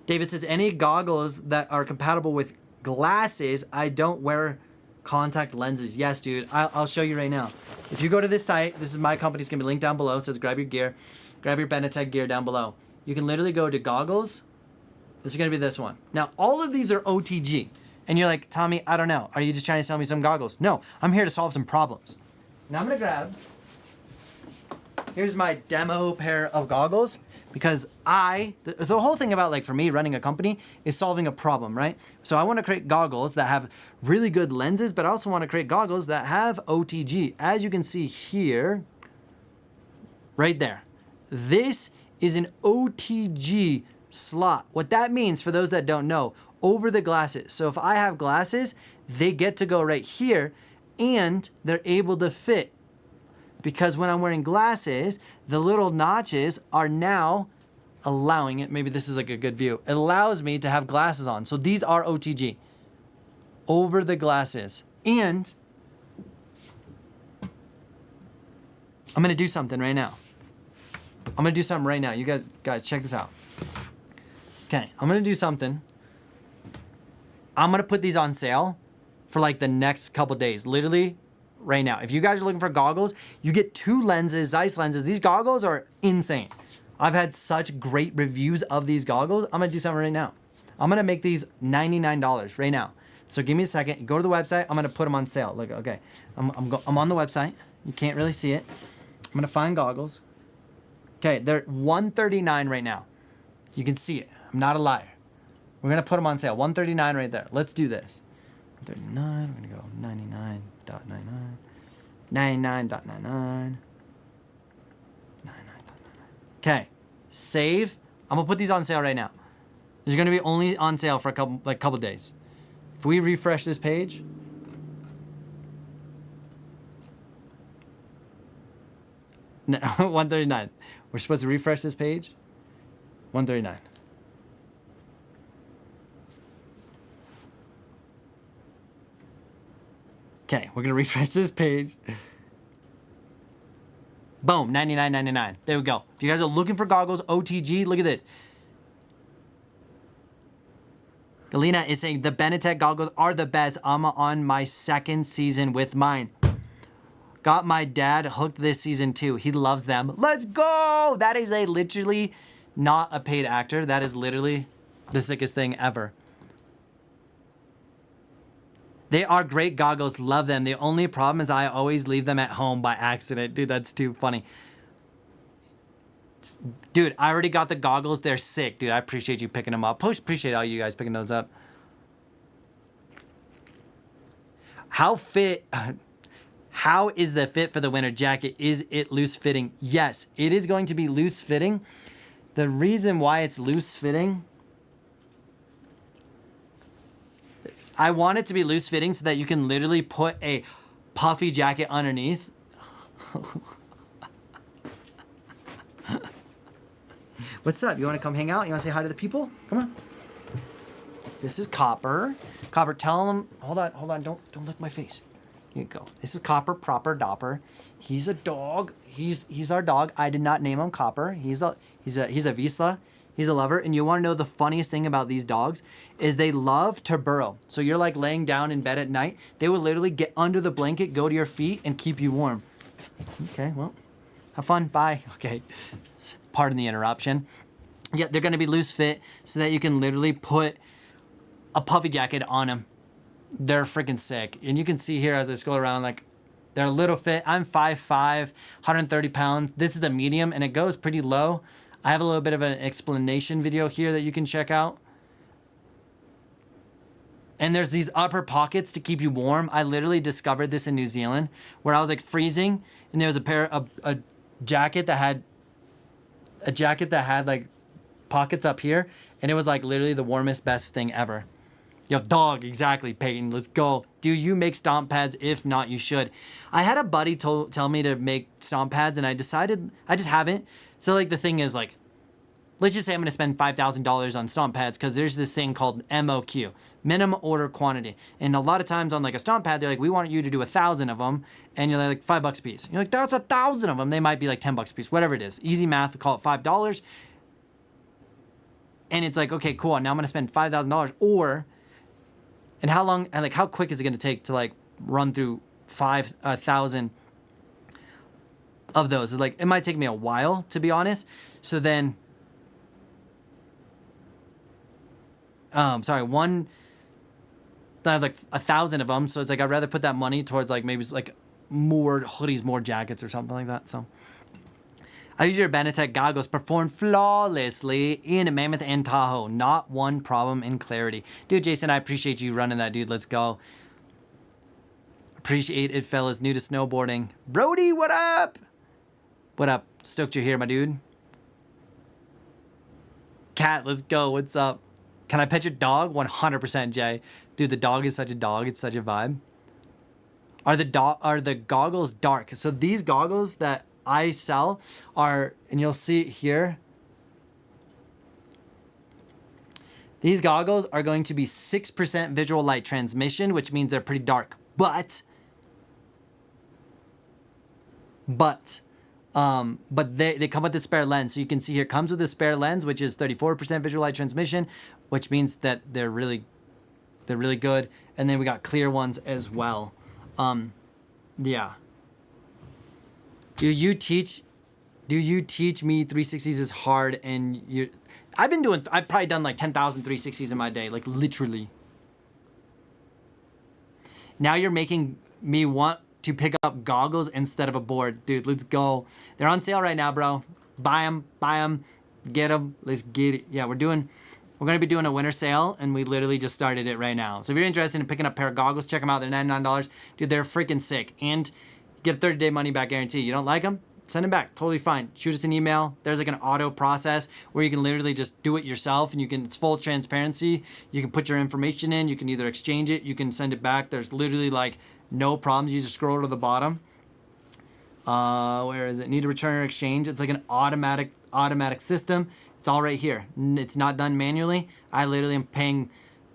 David says, any goggles that are compatible with glasses? I don't wear contact lenses. Yes, dude. I'll show you right now. If you go to this site, this is my company. It's going to be linked down below. It says grab your gear. Grab your BENETEK gear down below. You can literally go to goggles. This is going to be this one. Now, all of these are OTG. And you're like, Tommy, I don't know. Are you just trying to sell me some goggles? No, I'm here to solve some problems. Now I'm going to grab. Here's my demo pair of goggles. Because the whole thing about, like, for me, running a company is solving a problem, right? So I want to create goggles that have really good lenses, but I also want to create goggles that have OTG. As you can see here, right there. This is an OTG slot. What that means, for those that don't know, over the glasses. So if I have glasses, they get to go right here, and they're able to fit because when I'm wearing glasses, the little notches are now allowing it. Maybe this is like a good view. It allows me to have glasses on. So these are OTG over the glasses. And I'm going to do something right now. I'm going to do something right now. You guys check this out. Okay, I'm going to do something. I'm going to put these on sale for like the next couple days. Literally right now. If you guys are looking for goggles, you get 2 lenses, Zeiss lenses. These goggles are insane. I've had such great reviews of these goggles. I'm going to do something right now. I'm going to make these $99 right now. So give me a second. Go to the website. I'm going to put them on sale. Look, okay. I'm on the website. You can't really see it. I'm going to find goggles. Okay, they're $139 right now. You can see it. I'm not a liar. We're going to put them on sale. $139 right there. Let's do this. $139. We're going to go 99.99. 99.99. Okay, save. I'm gonna put these on sale right now. These are gonna be only on sale for a couple days. If we refresh this page, no, 139. We're supposed to refresh this page. 139. Okay, we're gonna refresh this page. Boom, $99.99. There we go. If you guys are looking for goggles, OTG, look at this. Galena is saying the BENETEK goggles are the best. I'm on my 2nd season with mine. Got my dad hooked this season too. He loves them. Let's go! That is literally not a paid actor. That is literally the sickest thing ever. They are great goggles. Love them. The only problem is I always leave them at home by accident. Dude, that's too funny. Dude, I already got the goggles. They're sick. Dude, I appreciate you picking them up. Appreciate all you guys picking those up. How is the fit for the winter jacket? Is it loose fitting? Yes, it is going to be loose fitting. The reason why it's loose fitting, I want it to be loose fitting so that you can literally put a puffy jacket underneath. What's up? You want to come hang out? You want to say hi to the people? Come on. This is Copper. Copper, tell them. Hold on. Don't lick my face. Here you go. This is Copper, proper dopper. He's a dog. He's our dog. I did not name him Copper. He's a Vizsla. He's a lover. And you want to know the funniest thing about these dogs is they love to burrow. So you're like laying down in bed at night. They will literally get under the blanket, go to your feet, and keep you warm. Okay, well, have fun. Bye. Okay. Pardon the interruption. Yeah, they're going to be loose fit so that you can literally put a puffy jacket on them. They're freaking sick. And you can see here as I scroll around, like, they're a little fit. I'm 5'5", 130 pounds. This is the medium, and it goes pretty low. I have a little bit of an explanation video here that you can check out. And there's these upper pockets to keep you warm. I literally discovered this in New Zealand where I was like freezing, and there was a jacket that had like pockets up here, and it was like literally the warmest, best thing ever. Yo, dog, exactly, Peyton. Let's go. Do you make stomp pads? If not, you should. I had a buddy tell me to make stomp pads, and I decided I just haven't. So like the thing is, like, let's just say I'm gonna spend $5,000 on stomp pads because there's this thing called MOQ, minimum order quantity. And a lot of times on like a stomp pad, they're like, we want you to do 1,000 of them, and you're like $5 a piece. You're like, that's 1,000 of them. They might be like $10 a piece, whatever it is. Easy math, call it $5. And it's like, okay, cool. Now I'm gonna spend $5,000, or, and how long, and like how quick is it gonna take to like run through 5,000 of those? Like, it might take me a while, to be honest. So then, I have like 1,000 of them, so it's like I'd rather put that money towards like maybe like more hoodies, more jackets, or something like that. So I use your BENETEK goggles, perform flawlessly in Mammoth and Tahoe. Not one problem in clarity. Dude, Jason, I appreciate you running that, dude. Let's go. Appreciate it, fellas. New to snowboarding. Brody, what up? What up? Stoked you're here, my dude. Cat, let's go. What's up? Can I pet your dog? 100%, Jay. Dude, the dog is such a dog. It's such a vibe. are the goggles dark. So these goggles that I sell are, and you'll see it here, these goggles are going to be 6% visual light transmission, which means they're pretty dark. But they come with a spare lens. So you can see here, comes with a spare lens, which is 34% visual light transmission, which means that they're really good. And then we got clear ones as well. Yeah. Do you teach me 360s is hard and I've probably done like 10,000 360s in my day, like literally. Now you're making me want to pick up goggles instead of a board. Dude, let's go. They're on sale right now, bro. Buy them, get them, let's get it. Yeah, we're going to be doing a winter sale, and we literally just started it right now. So if you're interested in picking up a pair of goggles, check them out. They're $99. Dude, they're freaking sick. And get a 30-day money-back guarantee. You don't like them? Send them back. Totally fine. Shoot us an email. There's like an auto process where you can literally just do it yourself, and it's full transparency. You can put your information in. You can either exchange it. You can send it back. There's literally like no problems. You just scroll to the bottom. Where is it? Need to return or exchange. It's like an automatic system. It's all right here. It's not done manually. I literally am paying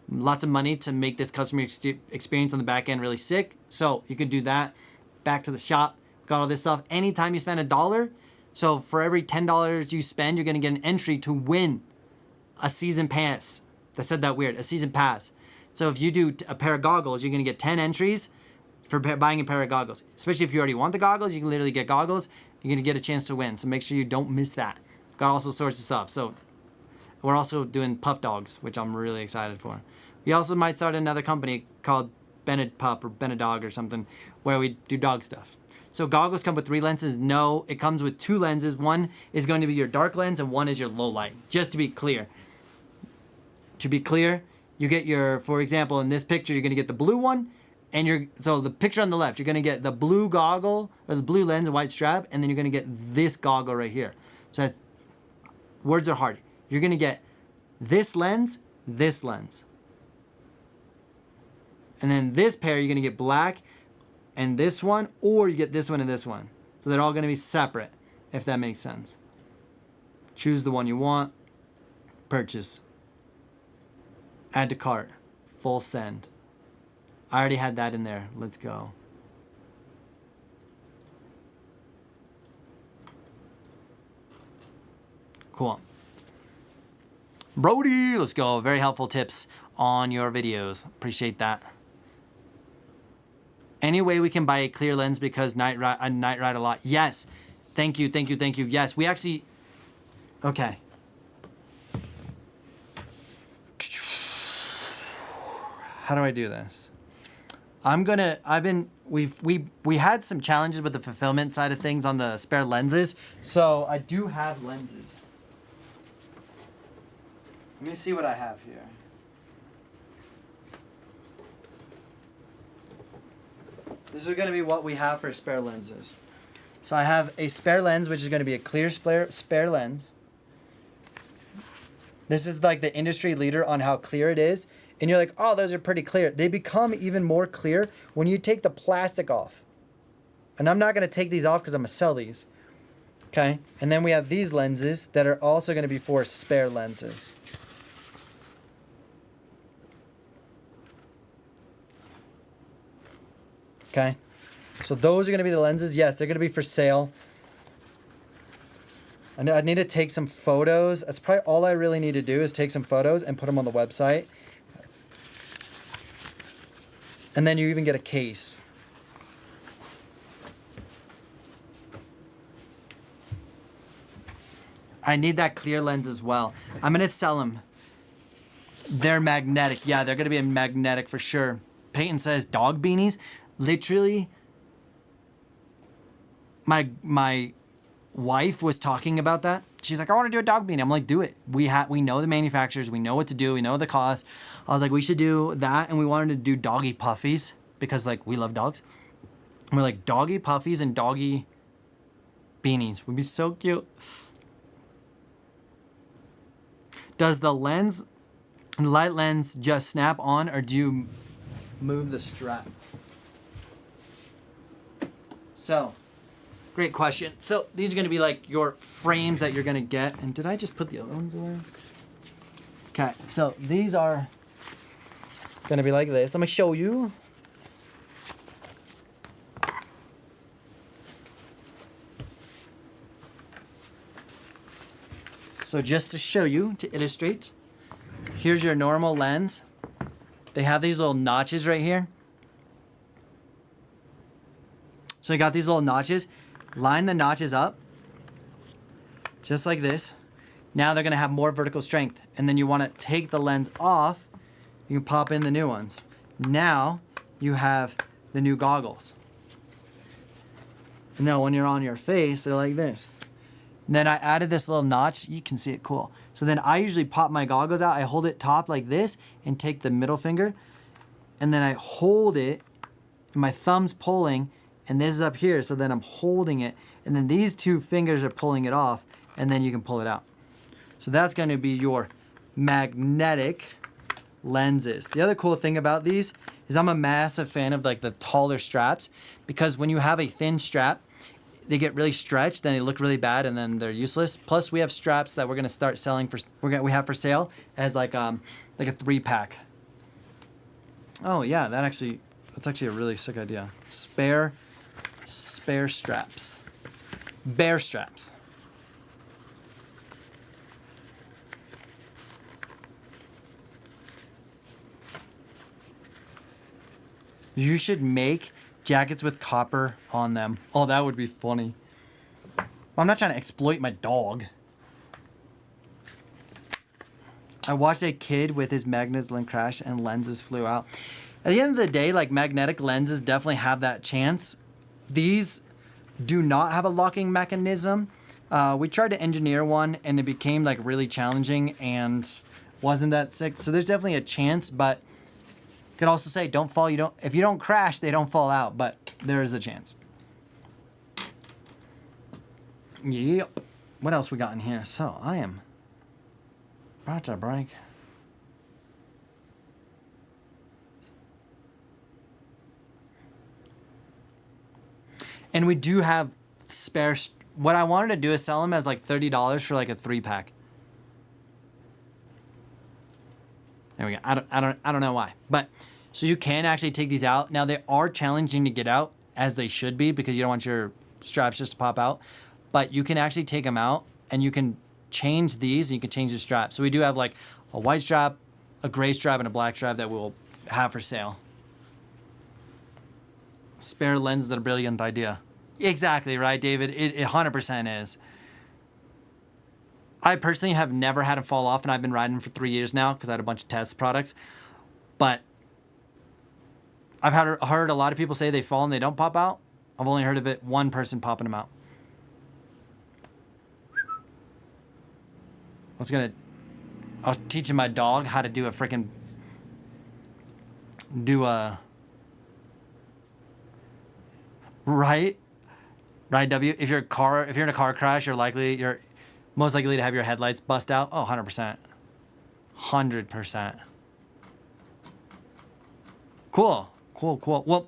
lots of money to make this customer experience on the back end really sick. So you could do that. Back to the shop. Got all this stuff. Anytime you spend $1, so for every $10 you spend, you're gonna get an entry to win a season pass. I said that weird. A season pass. So if you do a pair of goggles, you're gonna get 10 entries for buying a pair of goggles. Especially if you already want the goggles, you can literally get goggles. You're gonna get a chance to win. So make sure you don't miss that. Got all sorts of stuff. So we're also doing puff dogs, which I'm really excited for. We also might start another company called BENETEK or BENEDOG or something, where we do dog stuff. So goggles come with 3 lenses. No, it comes with 2 lenses. One is going to be your dark lens and one is your low light. Just to be clear. To be clear, you get your, for example, in this picture, you're going to get the blue one. And so the picture on the left, you're going to get the blue goggle or the blue lens and white strap. And then you're going to get this goggle right here. So words are hard. You're going to get this lens. And then this pair, you're going to get black and this one, or you get this one and this one. So they're all going to be separate, if that makes sense. Choose the one you want. Purchase. Add to cart. Full send. I already had that in there. Let's go. Cool. Brody, let's go. Very helpful tips on your videos. Appreciate that. Any way we can buy a clear lens because night ride a lot. Yes. Thank you. Yes, we actually. Okay. How do I do this? We had some challenges with the fulfillment side of things on the spare lenses. So I do have lenses. Let me see what I have here. This is going to be what we have for spare lenses. So I have a spare lens, which is going to be a clear spare lens. This is like the industry leader on how clear it is. And you're like, oh, those are pretty clear. They become even more clear when you take the plastic off. And I'm not going to take these off because I'm going to sell these. Okay. And then we have these lenses that are also going to be for spare lenses. Okay, so those are going to be the lenses. Yes, they're going to be for sale. I need to take some photos. That's probably all I really need to do is take some photos and put them on the website. And then you even get a case. I need that clear lens as well. I'm going to sell them. They're magnetic. Yeah, they're going to be a magnetic for sure. Peyton says dog beanies. Literally, my wife was talking about that. She's like, I want to do a dog beanie. I'm like, do it. We know the manufacturers. We know what to do. We know the cost. I was like, we should do that. And we wanted to do doggy puffies because like we love dogs. And we're like, doggy puffies and doggy beanies would be so cute. Does the light lens just snap on or do you move the strap? So, great question. So these are gonna be like your frames that you're gonna get. And did I just put the other ones away? Okay, so these are gonna be like this. Let me show you. So just to show you, to illustrate, here's your normal lens. They have these little notches right here. So you got these little notches. Line the notches up, just like this. Now they're gonna have more vertical strength. And then you wanna take the lens off, you can pop in the new ones. Now you have the new goggles. And now when you're on your face, they're like this. And then I added this little notch. You can see it cool. So then I usually pop my goggles out. I hold it top like this and take the middle finger. And then I hold it, and my thumb's pulling, and this is up here. So then I'm holding it. And then these two fingers are pulling it off, and then you can pull it out. So that's going to be your magnetic lenses. The other cool thing about these is I'm a massive fan of like the taller straps, because when you have a thin strap, they get really stretched, then they look really bad, and then they're useless. Plus, we have straps that we're gonna start selling for. We have for sale as like a 3-pack. Oh yeah, that's actually a really sick idea. Spare straps, bear straps. You should make jackets with copper on them. Oh, that would be funny. I'm not trying to exploit my dog. I watched a kid with his magnetic lens crash and lenses flew out. At the end of the day, like, magnetic lenses definitely have that chance. These do not have a locking mechanism. We tried to engineer one and it became like really challenging and wasn't that sick. So there's definitely a chance, but could also say don't fall, if you don't crash, they don't fall out, but there is a chance. Yep. What else we got in here? So I am about to break. And we do have spare. What I wanted to do is sell them as like $30 for like a 3-pack. There we go. I don't know why, but so you can actually take these out. Now they are challenging to get out, as they should be, because you don't want your straps just to pop out. But you can actually take them out and you can change these. And you can change the strap. So we do have like a white strap, a gray strap, and a black strap that we'll have for sale. Spare lens is a brilliant idea. Exactly right, David. It 100% is. I personally have never had them fall off, and I've been riding them for 3 years now because I had a bunch of test products. But I've heard a lot of people say they fall and they don't pop out. I've only heard of it one person popping them out. I was teaching my dog how to do right, W. If you're in a car crash, you're most likely to have your headlights bust out. Oh, 100%. 100%. Cool. Well,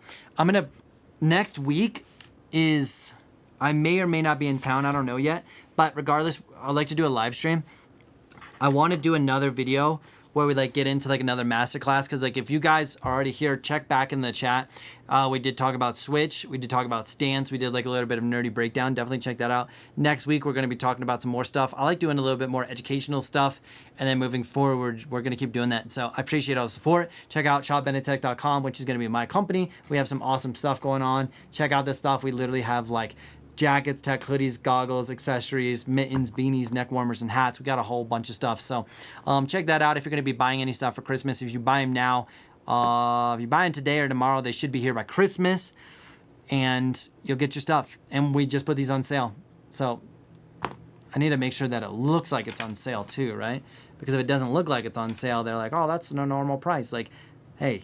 next week I may or may not be in town. I don't know yet. But regardless, I'd like to do a live stream. I want to do another video where we like get into like another masterclass, because like if you guys are already here, check back in the chat. We did talk about switch, we did talk about stance, we did like a little bit of nerdy breakdown. Definitely check that out. Next week we're going to be talking about some more stuff. I like doing a little bit more educational stuff, and then moving forward we're going to keep doing that. So I appreciate all the support. Check out shopbenetek.com, which is going to be my company. We have some awesome stuff going on. Check out this stuff. We literally have like jackets, tech, hoodies, goggles, accessories, mittens, beanies, neck warmers, and hats. We got a whole bunch of stuff. So check that out if you're going to be buying any stuff for Christmas. If you buy them now, if you buy them today or tomorrow, they should be here by Christmas, and you'll get your stuff. And we just put these on sale. So I need to make sure that it looks like it's on sale too, right? Because if it doesn't look like it's on sale, they're like, oh, that's no normal price. Like, hey.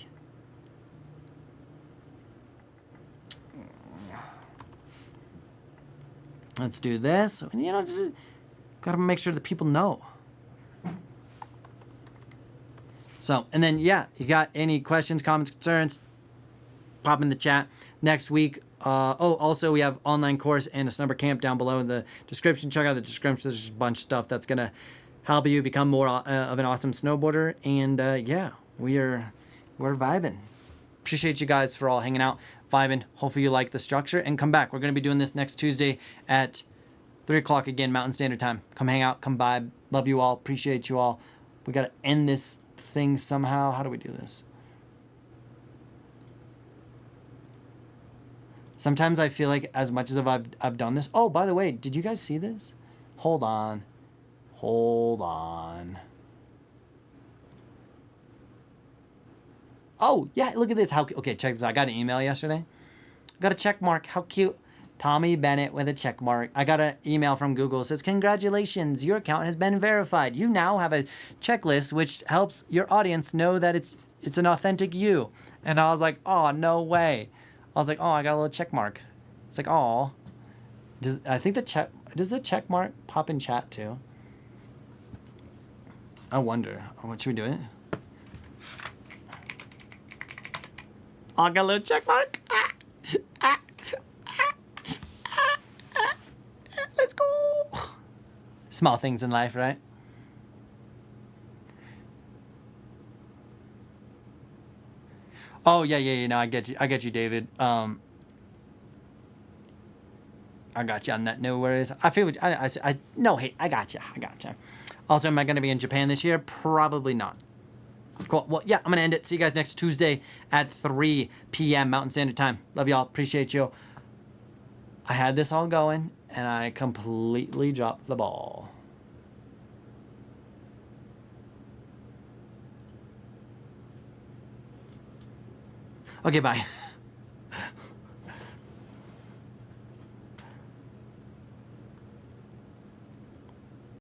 Let's do this. You know, just gotta make sure that people know. So, and then, yeah, you got any questions, comments, concerns, pop in the chat next week. Also, we have online course and a snowboard camp down below in the description. Check out the description. There's just a bunch of stuff that's going to help you become more of an awesome snowboarder. And yeah, we're vibing. Appreciate you guys for all hanging out, vibing. Hopefully you like the structure and come back. We're going to be doing this next Tuesday at 3 o'clock again, Mountain Standard Time. Come hang out, come vibe. Love you all. Appreciate you all. We got to end this thing somehow. How do we do this? Sometimes I feel like as much as I've done this. Oh, by the way, did you guys see this? Hold on. Hold on. Oh, yeah, look at this. How okay, check this out. I got an email yesterday. Got a check mark. How cute. Tommy Bennett with a check mark. I got an email from Google. It says, congratulations, your account has been verified. You now have a checklist which helps your audience know that it's an authentic you. And I was like, oh, no way. I was like, oh, I got a little check mark. It's like, oh. Does the check mark pop in chat too? I wonder. What should we do it? I got a little check mark. Let's go. Small things in life, right? Oh yeah. No, I get you, David. I got you on that. No worries. I feel. No hate. I got you. Also, am I going to be in Japan this year? Probably not. Cool. Well, yeah, I'm going to end it. See you guys next Tuesday at 3 p.m. Mountain Standard Time. Love y'all. Appreciate you. I had this all going, and I completely dropped the ball. Okay, bye.